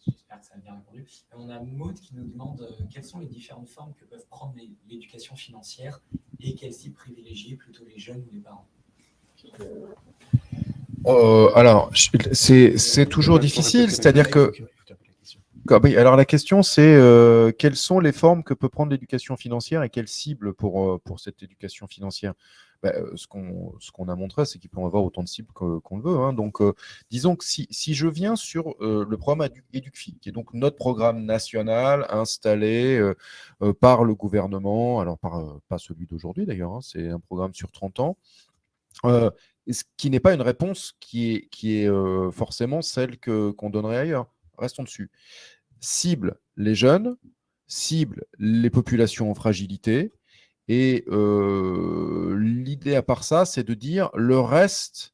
J'espère que ça a bien répondu. On a Maud qui nous demande quelles sont les différentes formes que peuvent prendre l'éducation financière et quelle cible privilégier, plutôt les jeunes ou les parents. Alors, c'est toujours difficile, c'est-à-dire que... Alors la question c'est quelles sont les formes que peut prendre l'éducation financière et quelle cible pour cette éducation financière. Ce qu'on a montré, c'est qu'il peut y avoir autant de cibles qu'on le veut. Hein. Donc, disons que si je viens sur le programme EducFi, qui est donc notre programme national installé par le gouvernement, alors pas celui d'aujourd'hui d'ailleurs, hein, c'est un programme sur 30 ans, ce qui n'est pas une réponse qui est forcément celle qu'on donnerait ailleurs. Restons dessus. Cible les jeunes, cible les populations en fragilité. Et l'idée à part ça, c'est de dire le reste,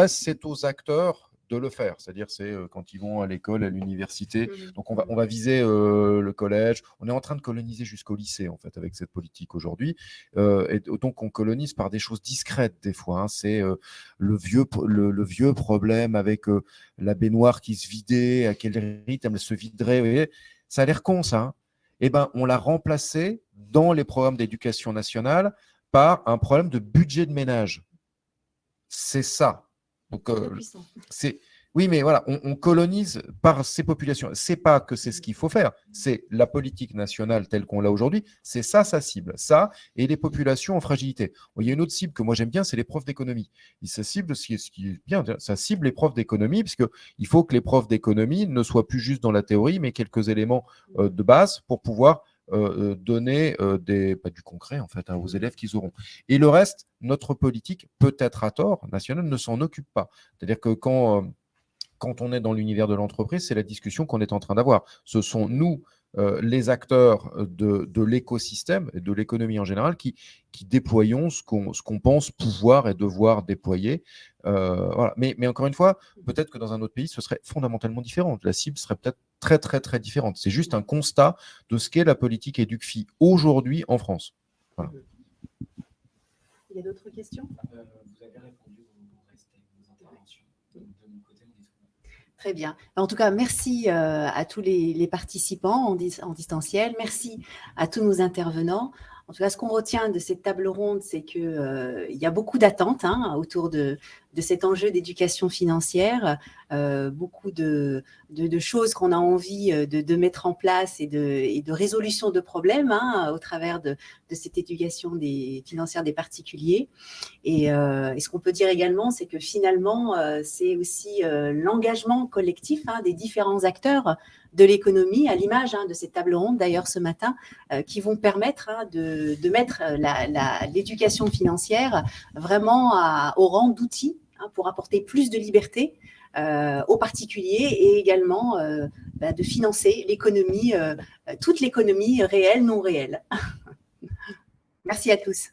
c'est aux acteurs de le faire. C'est-à-dire, c'est quand ils vont à l'école, à l'université. Donc, on va viser le collège. On est en train de coloniser jusqu'au lycée, en fait, avec cette politique aujourd'hui. Et donc, on colonise par des choses discrètes, des fois. Hein. C'est le vieux problème avec la baignoire qui se vidait, à quel rythme elle se viderait. Vous voyez, ça a l'air con, ça. Hein. Eh ben, on l'a remplacé dans les programmes d'éducation nationale par un problème de budget de ménage. C'est ça. Donc, oui, mais voilà, on colonise par ces populations. C'est pas que c'est ce qu'il faut faire. C'est la politique nationale telle qu'on l'a aujourd'hui. C'est ça, sa cible. Ça et les populations en fragilité. Il y a une autre cible que moi j'aime bien, c'est les profs d'économie. Ça cible ce qui est bien. Ça cible les profs d'économie, puisque il faut que les profs d'économie ne soient plus juste dans la théorie, mais quelques éléments de base pour pouvoir donner du concret en fait aux élèves qu'ils auront. Et le reste, notre politique, peut-être à tort, nationale, ne s'en occupe pas. C'est-à-dire que quand on est dans l'univers de l'entreprise, c'est la discussion qu'on est en train d'avoir. Ce sont nous, les acteurs de l'écosystème et de l'économie en général, qui déployons ce qu'on pense pouvoir et devoir déployer. Voilà. Mais encore une fois, peut-être que dans un autre pays, ce serait fondamentalement différent. La cible serait peut-être très, très, très différente. C'est juste un constat de ce qu'est la politique EducFi aujourd'hui en France. Voilà. Il y a d'autres questions? Vous avez répondu au reste de vos interventions. De mon côté, on est tout bon. Très bien. En tout cas, merci à tous les participants en distanciel. Merci à tous nos intervenants. En tout cas, ce qu'on retient de cette table ronde, c'est qu'il y a beaucoup d'attentes autour de cet enjeu d'éducation financière, beaucoup de choses qu'on a envie de mettre en place et de résolution de problèmes au travers de cette éducation financière des particuliers. Et ce qu'on peut dire également, c'est que finalement, c'est aussi l'engagement collectif des différents acteurs de l'économie, à l'image de cette table ronde d'ailleurs ce matin, qui vont permettre de mettre l'éducation financière vraiment au rang d'outil pour apporter plus de liberté aux particuliers et également de financer l'économie, toute l'économie réelle, non réelle. Merci à tous.